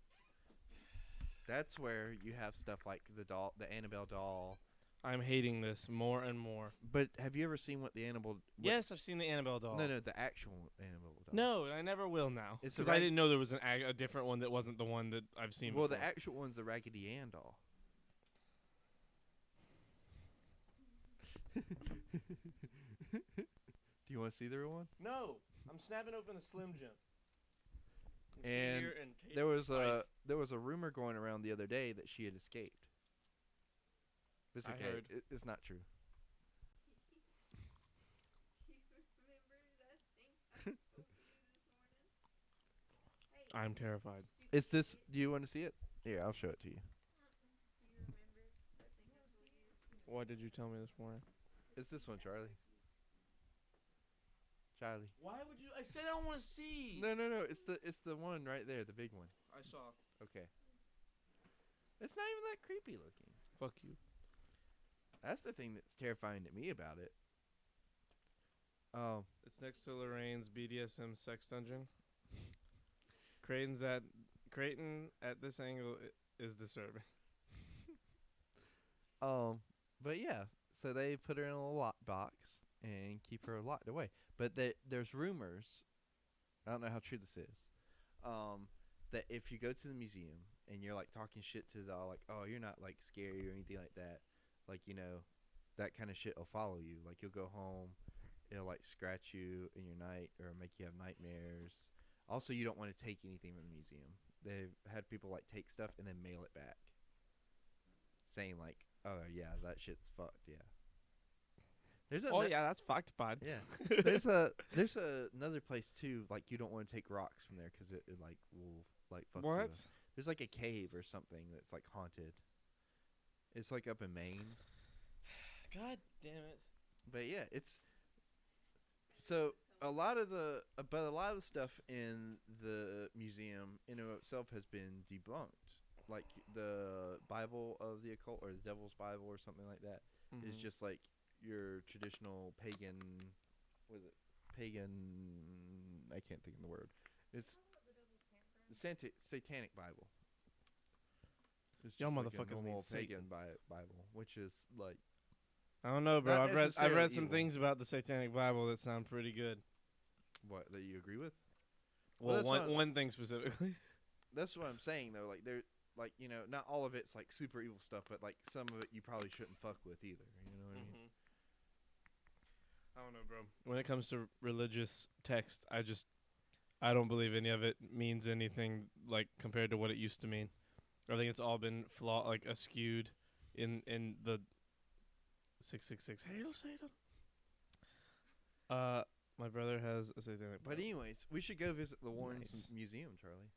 That's where you have stuff like the Annabelle doll. I'm hating this more and more. But have you ever seen what the Annabelle? Yes, I've seen the Annabelle doll. No, the actual Annabelle doll. No, I never will now. It's a Because I rag- didn't know there was a different one that wasn't the one that I've seen Well, before. the actual one's the Raggedy Ann doll. Do you want to see the real one? No, I'm snapping open a Slim Jim. And there was a rumor going around the other day that she had escaped. It's I okay. heard. It's not true. I'm terrified. It's this. Do you want to see it? Here, I'll show it to you. What did you tell me this morning? It's this one, Charlie. Charlie. Why would you? I said I don't want to see. No. It's the one right there, the big one. I saw. Okay. It's not even that creepy looking. Fuck you. That's the thing that's terrifying to me about it. It's next to Lorraine's BDSM sex dungeon. Creighton at this angle is disturbing. But yeah, so they put her in a little lock box and keep her locked away. But there's rumors, I don't know how true this is, that if you go to the museum and you're like talking shit to the doll, like, oh, you're not like scary or anything like that, like, you know, that kind of shit will follow you. Like, you'll go home, it'll like scratch you in your night or make you have nightmares. Also, you don't want to take anything from the museum. They've had people like take stuff and then mail it back, saying like, oh yeah, that shit's fucked. Yeah. Yeah, that's fucked, bud. Yeah. There's another place too. Like, you don't want to take rocks from there because it like will like fuck you What? up. There's like a cave or something that's like haunted. It's like up in Maine. God damn it. But yeah, it's so a lot of the stuff in the museum in and of itself has been debunked. Like the Bible of the occult or the Devil's Bible or something like that is just like your traditional pagan. What is it? Pagan. I can't think of the word. It's the Satanic Bible. It's Y'all just like motherfuckers a need normal Satan. pagan Bible, which is like I don't know, bro. Not I've read necessarily some evil. things about the Satanic Bible that sound pretty good. what that you agree with. Well, that's what- one thing specifically. That's what I'm saying though. Like they're like, you know, not all of it's like super evil stuff, but like some of it you probably shouldn't fuck with either. You know what I mean? I don't know, bro. When it comes to religious text, I don't believe any of it means anything like compared to what it used to mean. I think it's all been askewed in the 666. Hail Satan. My brother has a Satanic But Bible. anyways, we should go visit the Warrens Nice. Museum, Charlie.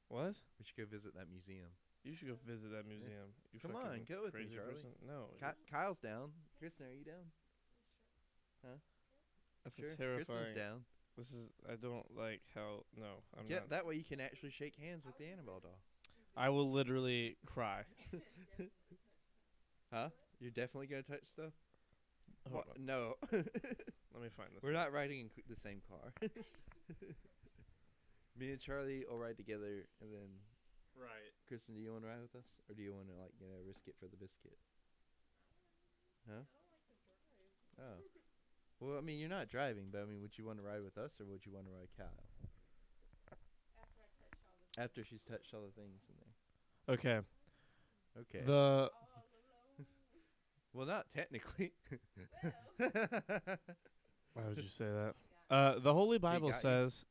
What? We should go visit that museum. You should go visit that museum. You Come fucking on, go with me, crazy Charlie. person. No. Kyle's down. Kristen, are you down? That's Sure. terrifying. Kristen's down. This is. I don't like how. No, I'm Yeah, not. that way you can actually shake hands with the Annabelle doll. I will literally cry. Huh? You're definitely gonna touch stuff? Hold What? on. No. Let me find this. We're not riding in the same car. Me and Charlie will ride together, and then Right. Kristen, do you want to ride with us, or do you want to like risk it for the biscuit? Huh? Oh. Well, I mean, you're not driving, but I mean, would you want to ride with us, or would you want to ride Kyle? After she's touched all the things in there. Okay. Okay. The Well, not technically. Why would you say that? The Holy Bible got you. says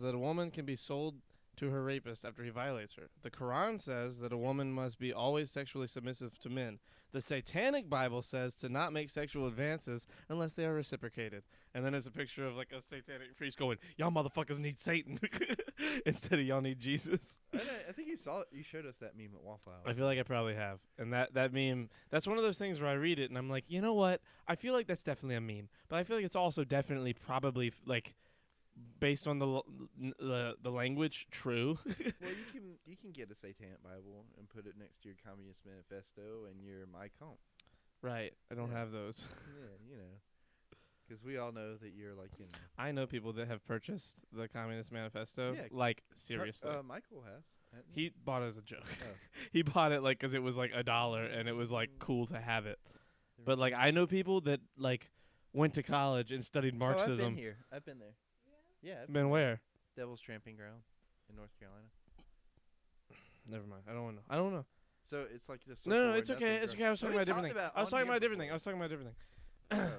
that a woman can be sold to her rapist after he violates her. The Quran says that a woman must be always sexually submissive to men. The Satanic Bible says to not make sexual advances unless they are reciprocated. And then there's a picture of like a satanic priest going, "Y'all motherfuckers need Satan instead of y'all need Jesus." I think you showed us that meme at Waffle House. I feel like I probably have. And that meme, that's one of those things where I read it and I'm like, you know what? I feel like that's definitely a meme, but I feel like it's also definitely probably like based on the language, true. Well, you can get a Satanic Bible and put it next to your Communist Manifesto and your My Comp. Right. I don't Yeah. have those. Yeah, because we all know that you're like I know people that have purchased the Communist Manifesto. Yeah. Like seriously. Michael has. Hasn't He bought it as a joke. Oh. He bought it like 'cause it was like $1 and it was like cool to have it. But like I know people that like went to college and studied I've Marxism. been here. I've been there. Yeah. I've Been where? Devil's Tramping Ground in North Carolina. Never mind. I don't want to know. I don't know. So it's like this. No, it's okay. It's okay. I was talking about a different thing. I was talking about a different thing. I was talking about a different thing.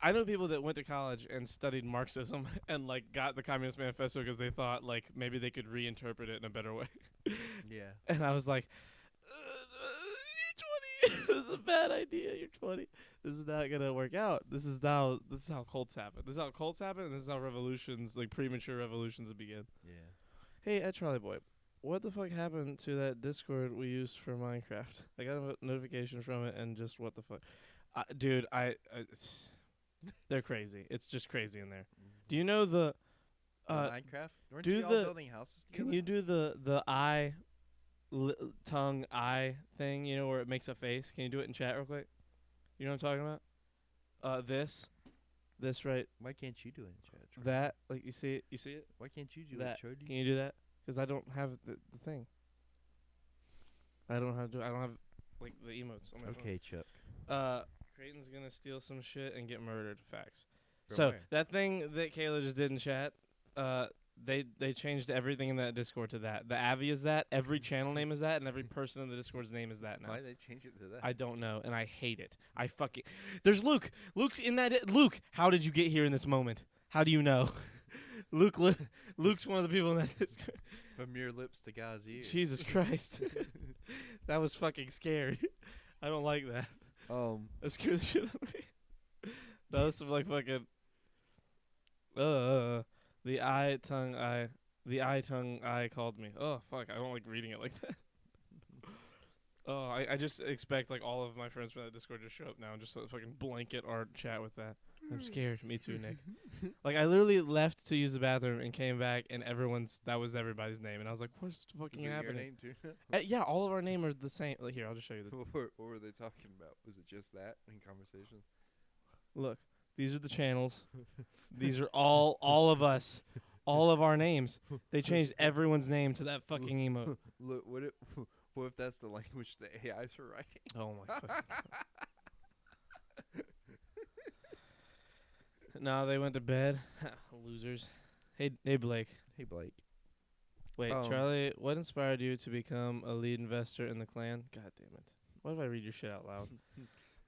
I know people that went to college and studied Marxism and like got the Communist Manifesto because they thought like maybe they could reinterpret it in a better way. Yeah. And I was like, "You're 20. This is a bad idea. You're 20. This is not gonna work out. This is how cults happen. This is how cults happen. And this is how revolutions, like premature revolutions, begin." Yeah. Hey, Ed Charlie Boy, what the fuck happened to that Discord we used for Minecraft? I got a notification from it, and just what the fuck, dude? They're crazy. It's just crazy in there. Do you know the? Minecraft. Weren't do you all the- building houses together? Can you do the eye, tongue eye thing? You know where it makes a face. Can you do it in chat real quick? You know what I'm talking about? This right, Why can't you do it in chat? Troy? that like you see it. You see it? Why can't you do That. it, Chody? Can you do that? Because I don't have the thing. I don't know how to do it. I don't have like the emotes on my Okay, Chuck. phone. Creighton's gonna steal some shit and get murdered. Facts. From So where? that thing that Kayla just did in chat, they changed everything in that Discord to that. The Avi is that. Every channel name is that, and every person in the Discord's name is that now. Why they change it to that? I don't know, and I hate it. I fucking. There's Luke. Luke's in that. Luke, how did you get here in this moment? How do you know? Luke's one of the people in that Discord. From your lips to God's ears. Jesus Christ. That was fucking scary. I don't like that. That scared the shit out of me. That was some like fucking. The eye tongue eye called me. Oh fuck! I don't like reading it like that. Oh, I just expect like all of my friends from that Discord to show up now and just fucking blanket our chat with that. I'm scared. Me too, Nick. Like I literally left to use the bathroom and came back and that was everybody's name and I was like, what's Is fucking it your happening? name too? Yeah, all of our name are the same. Like, here, I'll just show you the. What were they talking about? Was it just that in conversations? Look, these are the channels. These are all of us, all of our names. They changed everyone's name to that fucking emote. Look, what if that's the language the AIs are writing? Oh my god. No, they went to bed. Losers. Hey Blake. Hey Blake. Wait, Charlie, what inspired you to become a lead investor in the clan? God damn it. Why do I read your shit out loud?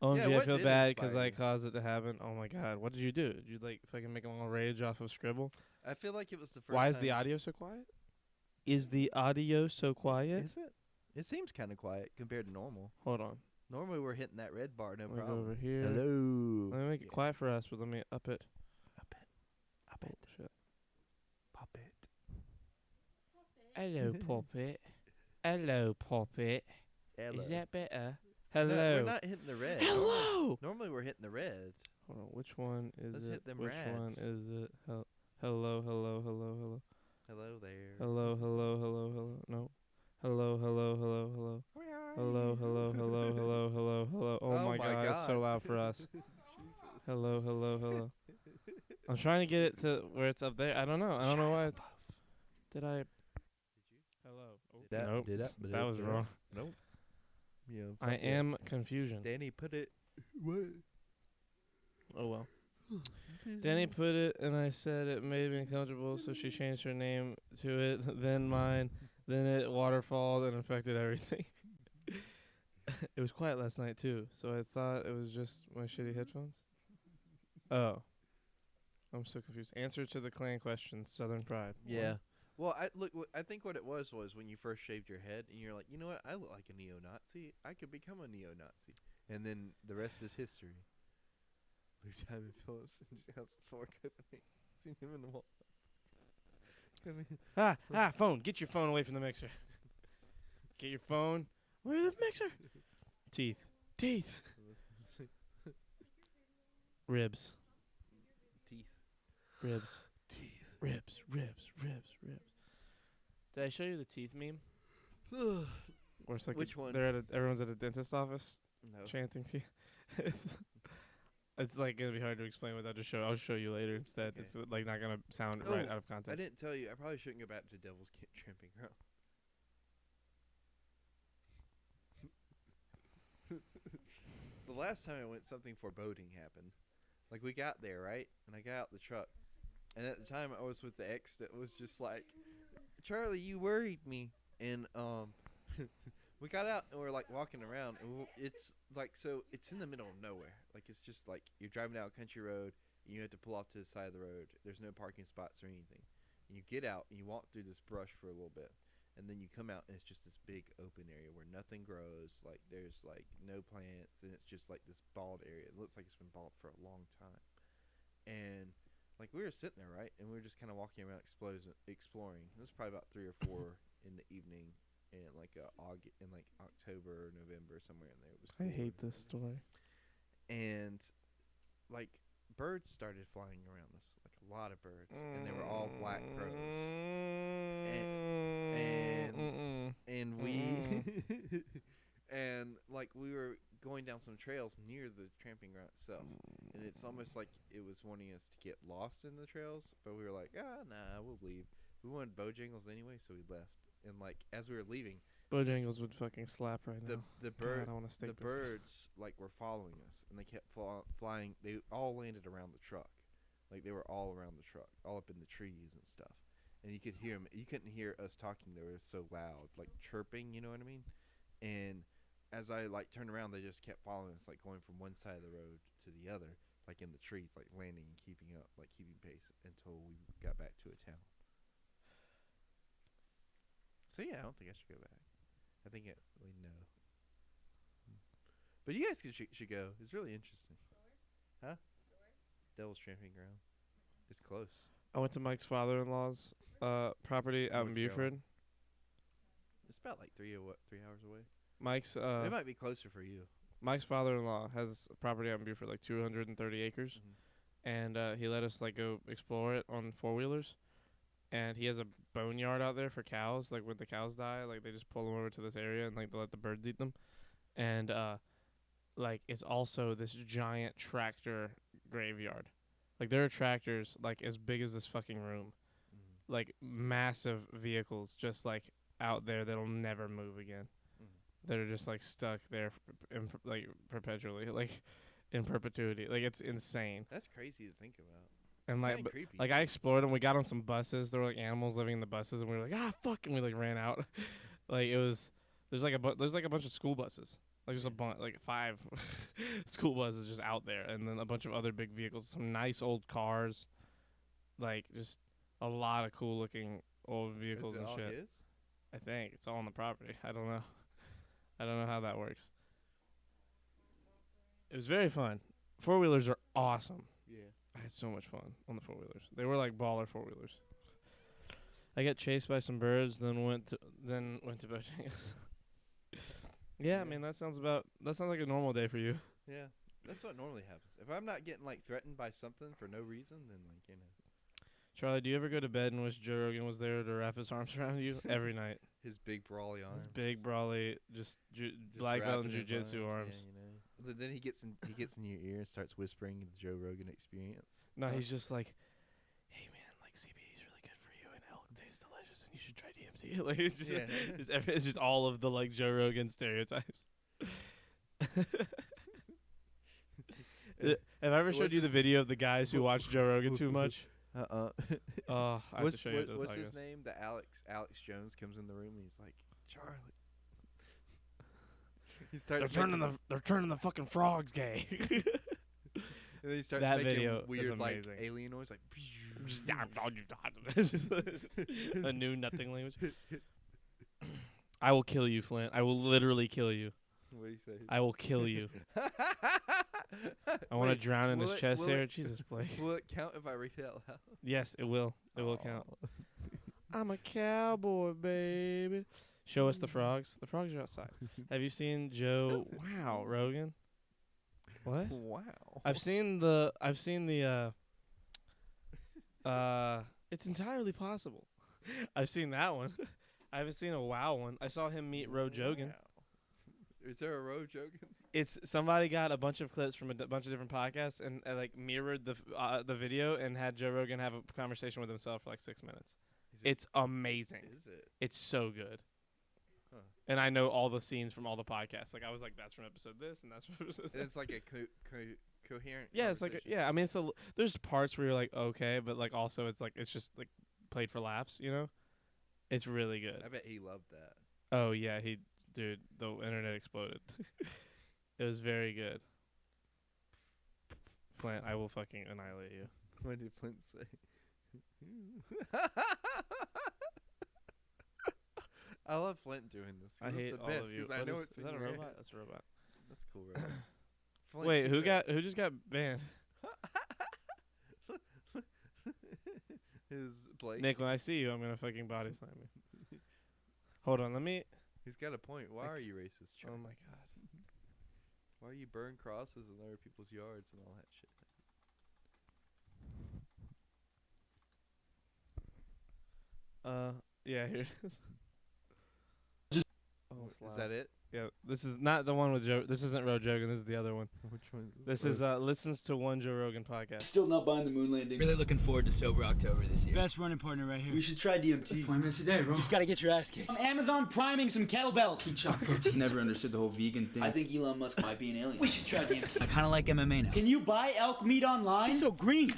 OMG, I what feel did bad inspire because I you? caused it to happen. Oh my god, what did you do? Did you like fucking make a long rage off of Scribble? I feel like it was the first. Why is the time- audio so quiet? Is the audio so quiet? Is it? It seems kind of quiet compared to normal. Hold on. Normally we're hitting that red bar, no Let me go problem. over here. Hello. Let me make it quiet for us, but let me up it. Up it. Up Oh, it. shit. Pop it. Hello, Poppet. Hello, Poppet. Hello. Is that better? No, Hello. we're not hitting the red. Hello. Normally we're hitting the red. Hold on. Which one is Let's it? hit them Which one rads. is it? Hello, hello, hello, hello. Hello there. Hello, hello, hello, hello. No. Hello, hello, hello, hello. Where are Hello, you? hello, hello, hello, hello, hello. Oh, my god, it's so loud for us. Jesus. Hello, hello, hello. I'm trying to get it to where it's up there. I don't know. I don't know why it's. Did I? Hello. Oh, That- nope. did that- That was wrong. Nope. Yeah. I fuck it. am confusion. Danny put it. What? Oh well. Danny put it, and I said it made me uncomfortable, so she changed her name to it, then mine, then it waterfalled and infected everything. It was quiet last night too, so I thought it was just my shitty headphones. Oh. I'm so confused. Answer to the clan question, Southern Pride. Yeah. Well, I think what it was when you first shaved your head, and you're like, you know what? I look like a neo-Nazi. I could become a neo-Nazi, and then the rest is history. Lou Diamond Phillips in 2004 Copenhagen. Seen him in the wall. Come in. Phone. Get your phone away from the mixer. Get your phone. Where's the mixer? Teeth. Teeth. Ribs. Teeth. Ribs. Teeth. Ribs. Ribs. Ribs. Ribs. Did I show you the teeth meme? Where it's like Which one? everyone's at a dentist office No. chanting teeth. It's like gonna be hard to explain without just show. I'll show you later instead. Okay. It's like not gonna sound right Oh, out of context. I didn't tell you. I probably shouldn't go back to Devil's Tramping Ground. The last time I went, something foreboding happened. Like, we got there, right? And I got out the truck. And at the time, I was with the ex that was just like, Charlie, you worried me. And, we got out and we're, like, walking around. And it's, like, so it's in the middle of nowhere. Like, it's just, like, you're driving down a country road. And you have to pull off to the side of the road. There's no parking spots or anything. And you get out and you walk through this brush for a little bit. And then you come out and it's just this big open area where nothing grows. Like, there's, like, no plants. And it's just, like, this bald area. It looks like it's been bald for a long time. And, like, we were sitting there, right? And we were just kind of walking around exploring. This was probably about 3 or 4 in the evening. In, like, October or November, somewhere in there. It was I cool. hate this story. And, like, birds started flying around us. Like, a lot of birds. And they were all black crows. And we and like we were going down some trails near the tramping ground itself, and it's almost like it was wanting us to get lost in the trails, but we were like, nah, we'll leave. We wanted Bojangles anyway, so we left. And like as we were leaving, Bojangles would fucking slap right now. the God, I wanna steak the this. birds like were following us, and they kept flying. They all landed around the truck, like they were all around the truck, all up in the trees and stuff. And you could hear them. You couldn't hear us talking. They were so loud, like chirping. You know what I mean? And as I like turned around, they just kept following us, like going from one side of the road to the other, like in the trees, like landing and keeping up, like keeping pace until we got back to a town. So yeah, I don't think I should go back. I think we know. But you guys should go. It's really interesting. Huh? Devil's Tramping Ground. It's close. I went to Mike's father-in-law's property out in North Carolina. Buford. It's about like 3 hours away. Mike's It might be closer for you. Mike's father-in-law has a property out in Buford, like 230 acres, and he let us like go explore it on 4-wheelers. And he has a boneyard out there for cows. Like when the cows die, like they just pull them over to this area and like they let the birds eat them. And like it's also this giant tractor graveyard. Like there are tractors like as big as this fucking room, like massive vehicles just like out there that'll never move again. That are just like stuck there like perpetually, like in perpetuity. Like it's insane. That's crazy to think about. And It's like, kinda creepy, like too. I explored them. We got on some buses. There were like animals living in the buses, and we were like, fuck, and we like ran out. Like it was, there's like a bunch of school buses, like just a bunch, like 5 school buses just out there, and then a bunch of other big vehicles, some nice old cars, like just a lot of cool looking old vehicles Is it and all shit. his? I think it's all on the property. I don't know. I don't know how that works. It was very fun. 4-wheelers are awesome. Yeah. I had so much fun on the 4-wheelers. They were like baller 4-wheelers. I got chased by some birds, then went to Bojangles. Yeah, I mean that sounds like a normal day for you. Yeah. That's what normally happens. If I'm not getting like threatened by something for no reason, then like Charlie, do you ever go to bed and wish Joe Rogan was there to wrap his arms around you every night? his big brawly arms. His big, brawly, just Just black belt and wrapping his jiu-jitsu arms. Yeah, you know. Then he gets in your ear and starts whispering the Joe Rogan experience. No, he's just like, hey man, like CBD is really good for you and elk tastes delicious and you should try DMT. Like it's just, Yeah. it's just all of the like Joe Rogan stereotypes. Have I ever showed What's you the his- video of the guys who watch Joe Rogan too much? Oh, I have to show you after the what's his podcast. name? The Alex Jones comes in the room and he's like, Charlie. He starts They're turning the fucking frogs gay. and then he starts that making video is weird like amazing. alien noise like Just a new nothing language. I will kill you, Flint. I will literally kill you. What do you say? I will kill you. I want to drown in his chest hair. Jesus, Blake. Will it count if I read it out loud? Yes, it will. It will count. I'm a cowboy, baby. Show us the frogs. The frogs are outside. Have you seen Joe? Wow, Rogan. What? Wow. I've seen the. It's entirely possible. I've seen that one. I haven't seen a wow one. I saw him meet Ro Jogan. Wow. Is there a Ro Jogan? It's somebody got a bunch of clips from a bunch of different podcasts and like mirrored the video and had Joe Rogan have a conversation with himself for like 6 minutes. It's amazing. Is it? It's so good. Huh. And I know all the scenes from all the podcasts. Like I was like, that's from episode this and that's from episode And this. it's like a coherent. Yeah, it's like conversation. I mean, there's parts where you're like okay, but like also it's like it's just like played for laughs, you know. It's really good. I bet he loved that. Oh yeah, dude, the internet exploded. It was very good. Flint, I will fucking annihilate you. What did Flint say? I love Flint doing this. I This is hate the all best of you. 'cause I What know is it's that in a your robot? head. That's a robot. That's cool, right? Flint, Wait, keep who just got banned? His Blake. Nick, when I see you, I'm gonna fucking body slam you. Hold on, let me. He's got a point. Why are you racist, Chuck? Oh my god. Why you burn crosses in other people's yards and all that shit? Yeah, here it is. Oh, Is that it? Yeah, this is not the one with Joe. This isn't Ro Jogan. This is the other one. Which one? This is listens to one Joe Rogan podcast. Still not buying the moon landing. Really looking forward to Sober October this year. Best running partner right here. We should try DMT. 20 minutes a day, bro. Just gotta get your ass kicked. On Amazon priming some kettlebells. Never understood the whole vegan thing. I think Elon Musk might be an alien. we should try DMT. I kinda like MMA now. Can you buy elk meat online? It's so green.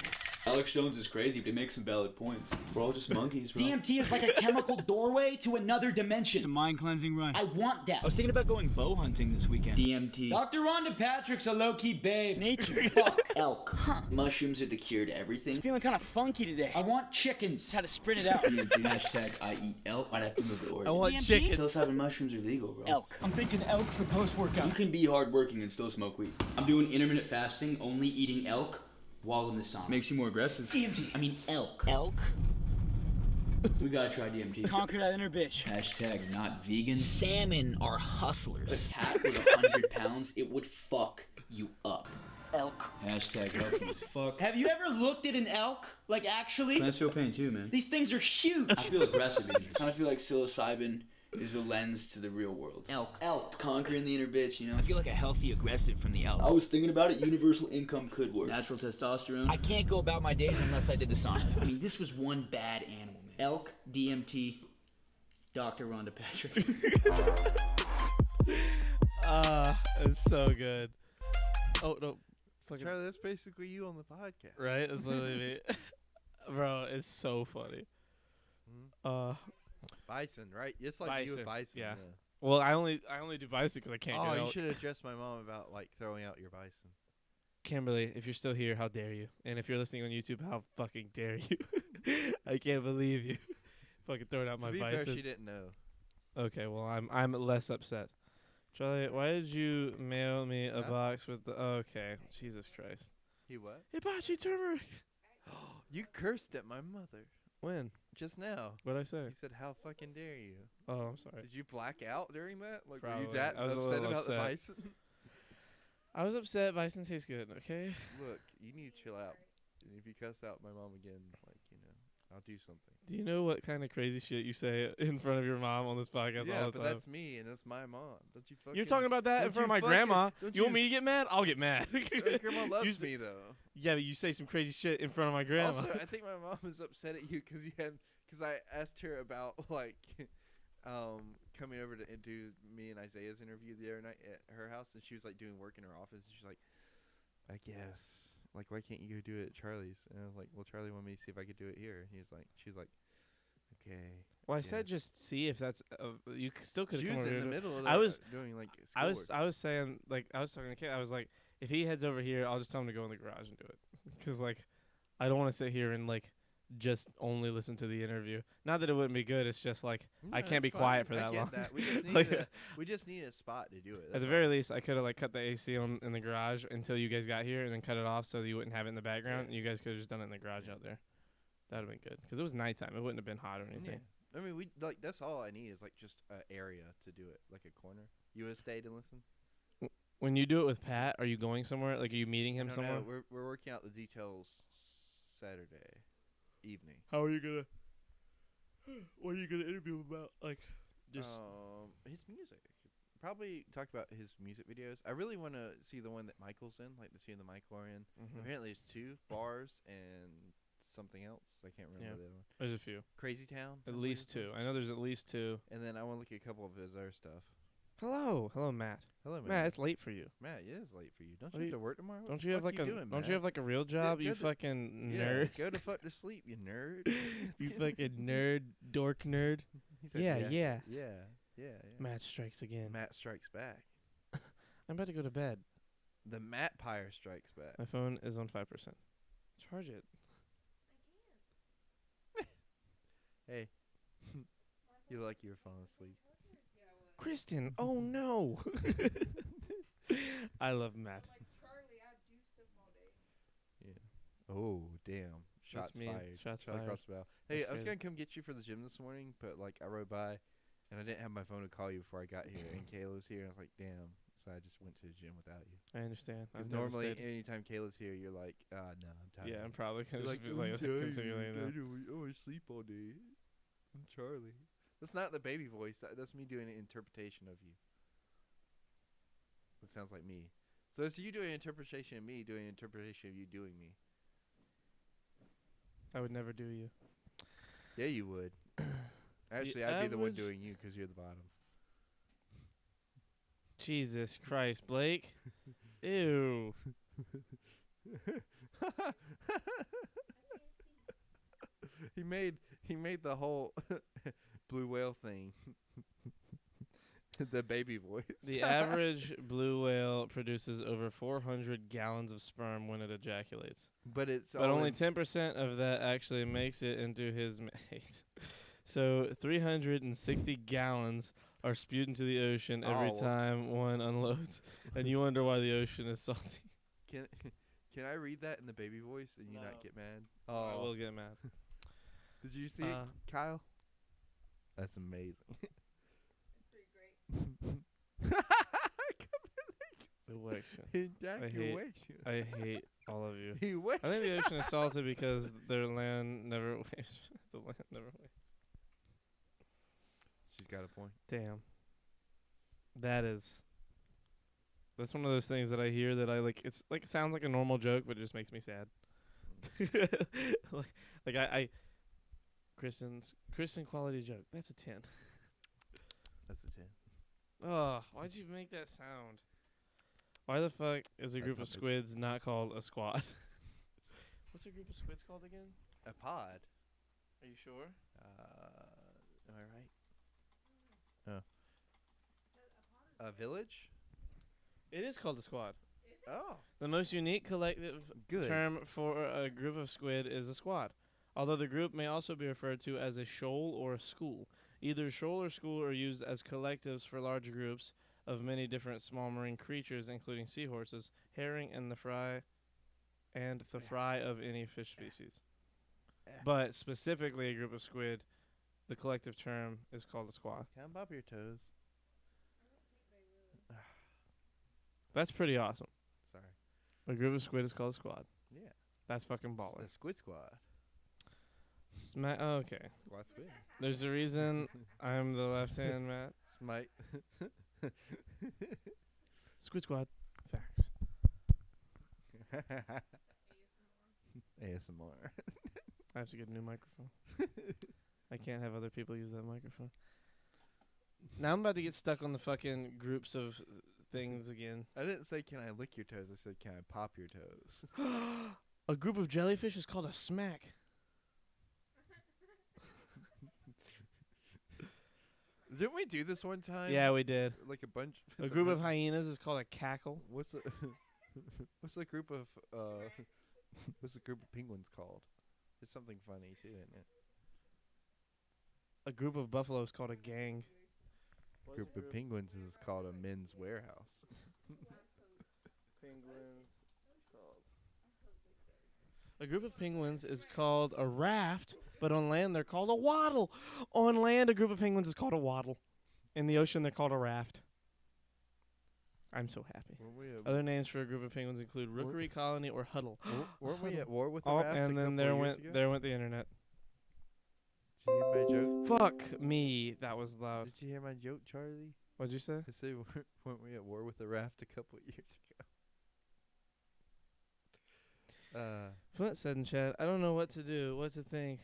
Alex Jones is crazy, but he makes some valid points. We're all just monkeys, bro. DMT is like a chemical doorway to another dimension. It's a mind cleansing run. I want that. I was thinking about going bow hunting this weekend. DMT. Dr. Rhonda Patrick's a low-key babe. Nature. Fuck. Elk. Huh. Mushrooms are the cure to everything. Feeling kind of funky today. I want chickens. Just had to sprint it out. DMT. Hashtag I eat elk. Might have to move the order. I want DMT? chicken. Psilocybin mushrooms are legal, bro. Elk. I'm thinking elk for post-workout. You can be hardworking and still smoke weed. I'm doing intermittent fasting, only eating elk while in the sauna. Makes you more aggressive. DMT. I mean elk. Elk. We gotta try DMT. Conquer that inner bitch. Hashtag not vegan. Salmon are hustlers. A cat with 100 pounds, it would fuck you up. Elk. Hashtag healthy as fuck. Have you ever looked at an elk? Like, actually? Plants feel pain too, man. These things are huge. I feel aggressive in here. I kind of feel like psilocybin is a lens to the real world. Elk. Conquering the inner bitch, you know? I feel like a healthy aggressive from the elk. I was thinking about it. Universal income could work. Natural testosterone. I can't go about my days unless I did the sauna. I mean, this was one bad animal, man. Elk, DMT, Dr. Rhonda Patrick. It's so good. Oh no, fucking Charlie, that's basically you on the podcast. right. It's literally me, bro. It's so funny. Bison, right? Just like you with bison. yeah. Well, I only do bison because I can't Oh, get you elk. should address my mom about like throwing out your bison. Kimberly, if you're still here, how dare you? And if you're listening on YouTube, how fucking dare you? I can't believe you. Fucking throwing out my To be bison. fair, she didn't know. Okay, well I'm less upset. Charlie, why did you mail me a Huh? box with the? Okay, Jesus Christ. He what? Hibachi turmeric. You cursed at my mother When? just now. What'd I say? You said, "How fucking dare you?" Oh, I'm sorry. Did you black out during that? Like, were Probably. you that I was a upset little about upset. the bison? I was upset. Bison tastes good. Okay. Look, you need to chill out. And if you cuss out my mom again, like, I'll do something. Do you know what kind of crazy shit you say in front of your mom on this podcast Yeah, all the but time? that's me, and that's my mom. Don't you fucking... You're talking about that in don't front of you my grandma. fucking- don't You want you- me to get mad? I'll get mad. Grandma You loves say- me, though. Yeah, but you say some crazy shit in front of my grandma. Also, I think my mom was upset at you because I asked her about, like, coming over to do me and Isaiah's interview the other night at her house, and she was, like, doing work in her office, and she's like, I guess, like, why can't you go do it at Charlie's? And I was like, well, Charlie wanted me to see if I could do it here. And she's like, okay. well, I said yeah. just see if that's. You still could She have was come over in the here. middle of I that, was- doing, like, I was schoolwork. saying, like, I was talking to Kate. I was like, if he heads over here, I'll just tell him to go in the garage and do it. Because, like, I don't want to sit here and, like, just only listen to the interview. Not that it wouldn't be good. It's just, like, I No, can't be it's fine. quiet for I that get long. that. We just need Like, we just need a spot to do it. at That's the all. very least, I could have, like, cut the AC on in the garage until you guys got here and then cut it off so that you wouldn't have it in the background. Yeah. And you guys could have just done it in the garage out there. That would have been good. Because it was nighttime. It wouldn't have been hot or Yeah. anything. I mean, we like that's all I need is like just an area to do it, like a corner. You would have stayed and listened. When you do it with Pat, are you going somewhere? Like, are you meeting him No, somewhere? we're working out the details Saturday evening. How are you gonna? What are you gonna interview him about? Like, just His music. Probably talk about his music videos. I really want to see the one that Michael's in, like the two in the Michael are in. Mhm. Apparently, there's 2 bars and something else. I can't remember Yeah. the other one. There's a few. Crazy Town. I At believe least it's 2. one. I know there's at least 2. And then I want to look at a couple of his other stuff. Hello, Matt. Hello, Matt, Matt. it's late for you. Matt, it is late for you. Don't What you do have to work tomorrow? What Don't the you have fuck like a doing, Don't you have Matt? like a real job? You go to- fucking Yeah, nerd. go to fuck to sleep, you nerd. You fucking nerd, dork nerd. He said, Yeah. Yeah. Matt strikes again. Matt strikes back. I'm about to go to bed. The Matt Pyre strikes back. My phone is on 5%. Charge it. Hey, you look like you were falling asleep. Kristen, oh no. I love Matt. Oh, damn. Shots mean. fired. Shots Shot fired. across the bow. Hey, That's I was crazy. going to come get you for the gym this morning, but, like, I rode by, and I didn't have my phone to call you before I got here, and Kayla was here, and I was like, damn. So I just went to the gym without you. I understand. Because I'm normally, devastated. anytime Kayla's here, you're like, no, I'm tired. Yeah, I'm probably gonna You're just be like, continue laying down. I sleep all day. I'm Charlie. That's not the baby voice. That's me doing an interpretation of you. That sounds like me. So it's you doing an interpretation of me, doing an interpretation of you doing me. I would never do you. Yeah, you would. Actually, I'd be the one average- doing you because you're the bottom. Jesus Christ, Blake. Ew. He made the whole blue whale thing. The baby voice. The average blue whale produces over 400 gallons of sperm when it ejaculates. But it's But all only in- 10% of that actually makes it into his mate. So 360 gallons are spewed into the ocean every Oh. time one unloads. And you wonder why the ocean is salty. Can I read that in the baby voice and you No. not get mad? I Oh, will get mad. did you see it, Kyle? That's amazing. Election. I hate all of you. He wakes I think you. the ocean is salty because their land never waves. The land never waves. She's got a point. Damn. That's one of those things that I hear that I like. It's like it sounds like a normal joke, but it just makes me sad. I Kristen quality joke. That's a 10. That's a 10. Oh, why'd you make that sound? Why the fuck is a That's group not of big. squids not called a squad? What's a group of squids called again? A pod. Are you sure? Am I right? Oh. A village? It is called a squad. Oh. The most unique collective Good. term for a group of squid is a squad, although the group may also be referred to as a shoal or a school. Either shoal or school are used as collectives for large groups of many different small marine creatures, including seahorses, herring, and the fry of any fish species. But specifically a group of squid, the collective term is called a squad. Can I bop your toes? That's pretty awesome. Sorry. A group of squid is called a squad. Yeah. That's fucking The baller. Squid Squad. Okay. Squid. There's a reason I'm the left hand, Matt. Smite. Squid Squad. Facts. ASMR. I have to get a new microphone. I can't have other people use that microphone. Now I'm about to get stuck on the fucking groups of things again. I didn't say can I lick your toes. I said can I pop your toes. A group of jellyfish is called a smack. Didn't we do this one time? Yeah, we did. Like a bunch. A group of hyenas is called a cackle. What's a what's a group of what's a group of penguins called? It's something funny too, isn't it? A group of buffalo is called a gang. Group of penguins is called a men's warehouse. A group of penguins is called a raft, But on land, they're called a waddle. On land, a group of penguins is called a waddle. In the ocean, they're called a raft. I'm so happy. Weren't we at, Other names for a group of penguins include rookery, colony, or huddle. weren't we at war with the Oh, raft and a then couple of years ago? there went the internet. Did you hear my joke? Fuck me, that was loud. Did you hear my joke, Charlie? What'd you say? I said, weren't we at war with the raft a couple of years ago? Flint said in chat, I don't know what to do, what to think.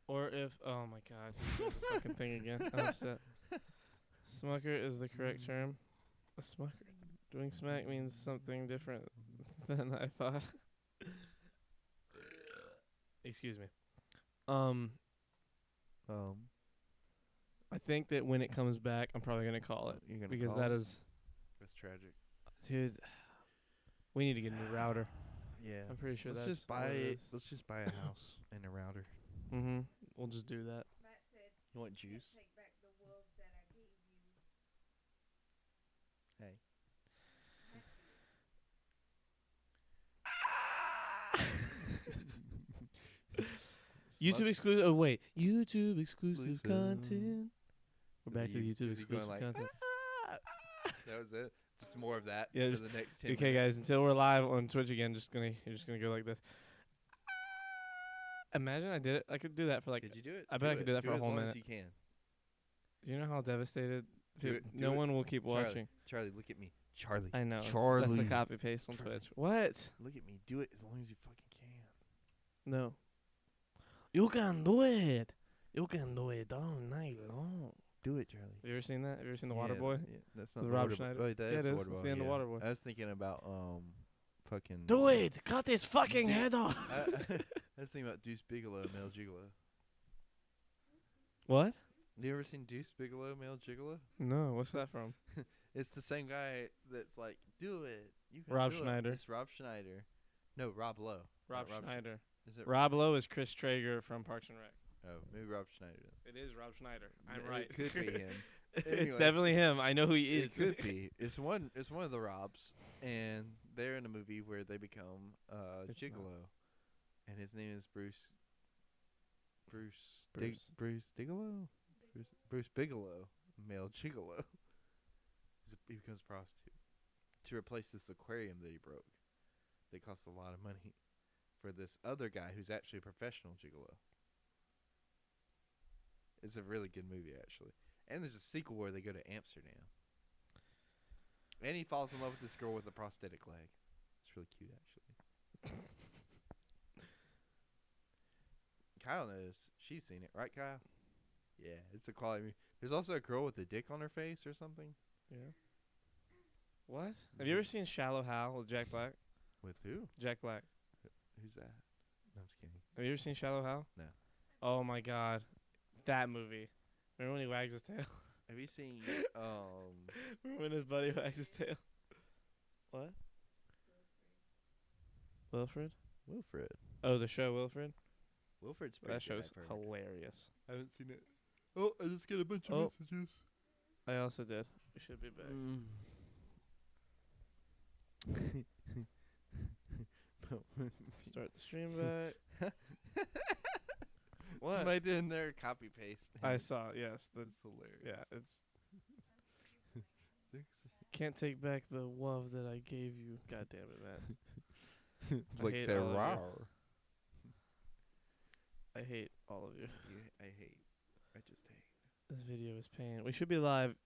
Or if, oh my god, he said the fucking thing again. I'm upset. Smucker is the correct term. A smucker. Doing smack means something different than I thought. Excuse me. I think that when it comes back, I'm probably gonna call it You're gonna because call that it? is, That's tragic. dude. We need to get a new router. Yeah. I'm pretty sure let's that's just what buy it it. is. Let's just buy a house and a router. Mm-hmm. We'll just do that. You want juice? Hey. YouTube exclusive. Oh wait, YouTube exclusive Exclusive. content. We're back to the Is YouTube he going exclusive like, content. That was it. Just more of that Yeah, for just- the next 10 Okay, minutes. guys, until we're live on Twitch again, you're just gonna go like this. Imagine I did it. I could do that for like. Could you do it? I bet I could do that for a as whole long minute. As you can. Do you know how devastated? Do Dude, it- do no it. one will keep Charlie, watching. Charlie, look at me. Charlie. I know. That's a Charlie. copy paste on Charlie. Twitch. What? Look at me. Do it as long as you fucking can. No. You can do it. You can do it all night long. Do it, Charlie. Have you ever seen that? Have you ever seen The Yeah, Waterboy? Yeah, that's not The the Rob Waterboy. Schneider? Oh, that Yeah, is it the is. It's Waterboy. the end of yeah. Waterboy. I was thinking about fucking. Do it. Cut his fucking Dude, head off. I was thinking about Deuce Bigelow, Male Gigolo. What? Have you ever seen Deuce Bigelow, Male Gigolo? No. What's that from? It's the same guy that's like, do it. You can Rob do Schneider. It. It's Rob Schneider. No, Rob Lowe. Rob Not Schneider. Is it Rob Lowe is Chris Traeger from Parks and Rec. Oh, maybe Rob Schneider. It is Rob Schneider. I'm It right. could be him. It's Anyways. definitely him. I know who he It is. could be. It's one of the Robs, and they're in a movie where they become It's gigolo, and his name is Bruce Bruce. Bigelow. Bruce Bigelow, male gigolo. He becomes a prostitute to replace this aquarium that he broke. They cost a lot of money for this other guy who's actually a professional gigolo. It's a really good movie, actually. And there's a sequel where they go to Amsterdam. And he falls in love with this girl with a prosthetic leg. It's really cute, actually. Kyle knows. She's seen it, right, Kyle? Yeah, it's a quality movie. There's also a girl with a dick on her face or something. Yeah. What? Have you ever seen Shallow Hal with Jack Black? With who? Jack Black. Who's that? No, I'm just kidding. Have you ever seen Shallow Hal? No. Oh my god. That movie. Remember when he wags his tail? Have you seen Remember when his buddy wags his tail? What? Wilfred? Wilfred? Oh, the show Wilfred? Wilfred's pretty That good, show's I've heard. hilarious. I haven't seen it. Oh, I just get a bunch of Oh. messages. I also did. We should be back. Start the stream back. What? Somebody did in there copy paste. I saw, yes. That's hilarious. Yeah, it's Thanks. can't take back the love that I gave you. God damn it, man. I Like hate say all of you. rawr. I hate all of you. I hate. I just hate. This video is pain. We should be live.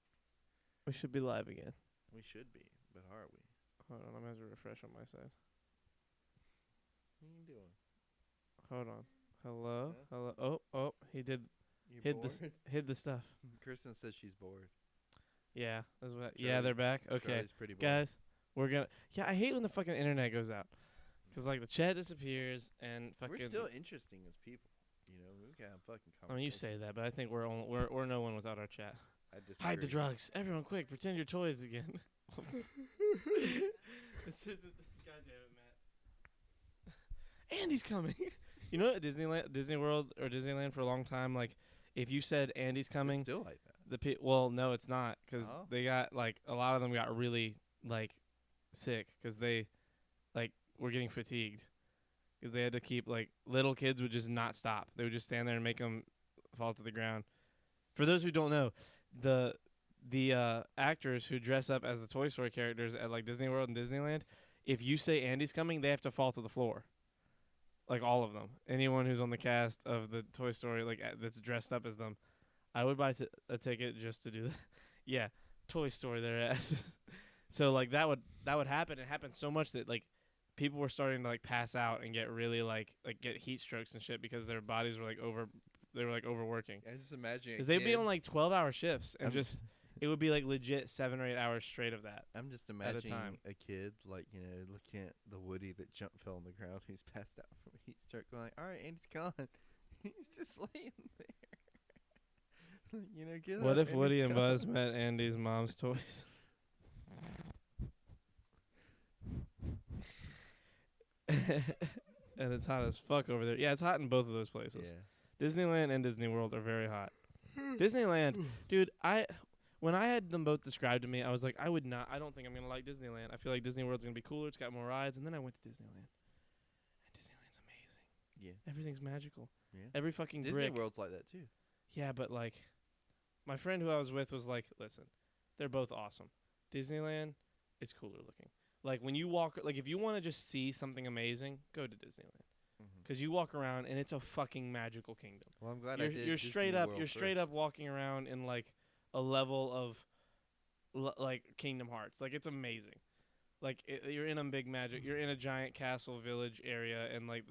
We should be live again. We should be, but are we? Hold on, I'm gonna have to refresh on my side. What are you doing? Hold on. Hello? Yeah? Hello? Oh, he did You hid bored? hid the stuff. Kristen says she's bored. Yeah, that's what. Yeah, Charlie- they're back. Okay, Charlie's pretty bored. guys, we're gonna. Yeah, I hate when the fucking internet goes out, cause like the chat disappears and fucking. We're still interesting as people. You know, we can have fucking I mean, you conversations. say that, but I think we're no one without our chat. I disagree. Hide the drugs, everyone! Quick, pretend you're toys again. This isn't. God damn it, Matt. Andy's coming. You know, at Disneyland, Disney World, or Disneyland for a long time, like if you said Andy's It's coming, still like that. well, no, it's not, because Oh. they got like a lot of them got really like sick because they like were getting fatigued, because they had to keep like little kids would just not stop. They would just stand there and make them fall to the ground. For those who don't know, the actors who dress up as the Toy Story characters at like Disney World and Disneyland, if you say Andy's coming, they have to fall to the floor. Like all of them. Anyone who's on the cast of the Toy Story like that's dressed up as them, I would buy a ticket just to do that. Yeah, Toy Story their asses. So like that would happen. It happened so much that like people were starting to like pass out and get really like get heat strokes and shit because their bodies were like overworking. I just imagine Because they'd be on like 12-hour shifts and just it would be like legit 7 or 8 hours straight of that. I'm just at a imagining time. a kid like looking at the Woody that fell on the ground who's passed out from a heat stroke, going like, "All right, Andy's gone." He's just laying there. Get What up, if Woody Andy's and gone. Buzz met Andy's mom's toys? And it's hot as fuck over there. Yeah, it's hot in both of those places. Yeah. Disneyland and Disney World are very hot. Disneyland, dude, when I had them both described to me, I was like, I don't think I'm going to like Disneyland. I feel like Disney World's going to be cooler. It's got more rides. And then I went to Disneyland. And Disneyland's amazing. Yeah. Everything's magical. Yeah. Every fucking Disney brick. World's like that too. Yeah, but like, my friend who I was with was like, listen, they're both awesome. Disneyland is cooler looking. Like when you walk, like if you want to just see something amazing, go to Disneyland. Because you walk around and it's a fucking magical kingdom. Well, I'm glad I did. You're Disney straight up. World You're straight first. up walking around in like a level of like Kingdom Hearts. Like it's amazing. Like you're in a big magic. You're in a giant castle village area, and like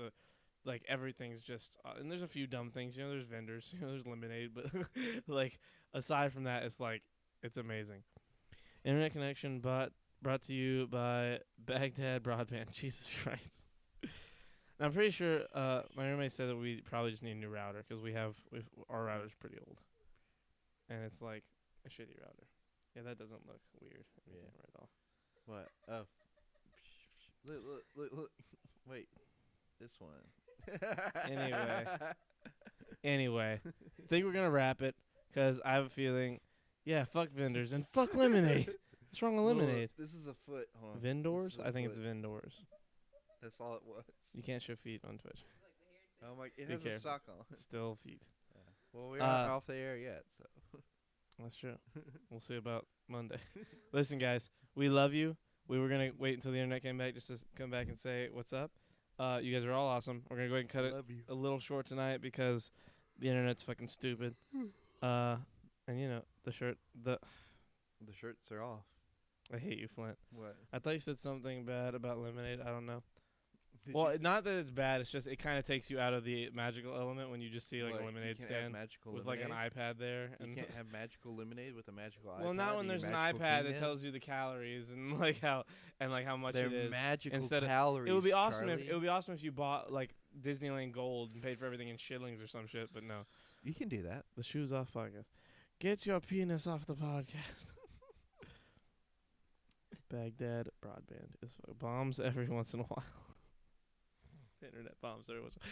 everything's just. And there's a few dumb things. There's vendors. There's lemonade, but like aside from that, it's amazing. Internet connection brought to you by Baghdad Broadband. Jesus Christ. I'm pretty sure my roommate said that we probably just need a new router because our router's pretty old, and it's like a shitty router. Yeah, that doesn't look weird in the camera at all. What? Oh. Look. Wait. This one. Anyway, I think we're gonna wrap it because I have a feeling, fuck vendors and fuck lemonade. What's wrong with lemonade? This is a foot. Hold on. Vendors? This is a I think it's foot. vendors. That's all it was. You can't show feet on Twitch. Oh my! It Be has a careful. sock on. It's still feet. Well, we aren't off the air yet, so. That's true. We'll see about Monday. Listen, guys, we love you. We were going to wait until the internet came back just to come back and say what's up. You guys are all awesome. We're going to go ahead and cut it Love you. a little short tonight because the internet's fucking stupid. And, the shirts are off. I hate you, Flint. What? I thought you said something bad about lemonade. I don't know. Did Well, you not that it's bad. It's just it kind of takes you out of the magical element when you just see like What, a you lemonade can't have stand magical with like an lemonade? iPad there. You And can't have magical lemonade with a magical iPad. well, not when in there's your an magical iPad that kingdom? tells you the calories and like how much They're it is. magical Instead of- calories. It would be awesome Charlie. if you bought like Disneyland Gold and paid for everything in shillings or some shit. But no, You can do that. the shoes off podcast. Get your penis off the podcast. Baghdad Broadband is bombs every once in a while. Internet bombs every once in a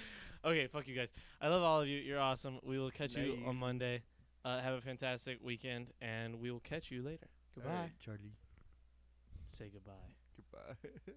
while. Okay, fuck you guys. I love all of you. You're awesome. We will catch you on Monday. Have a fantastic weekend, and we will catch you later. Goodbye. All right, Charlie. Say goodbye. Goodbye.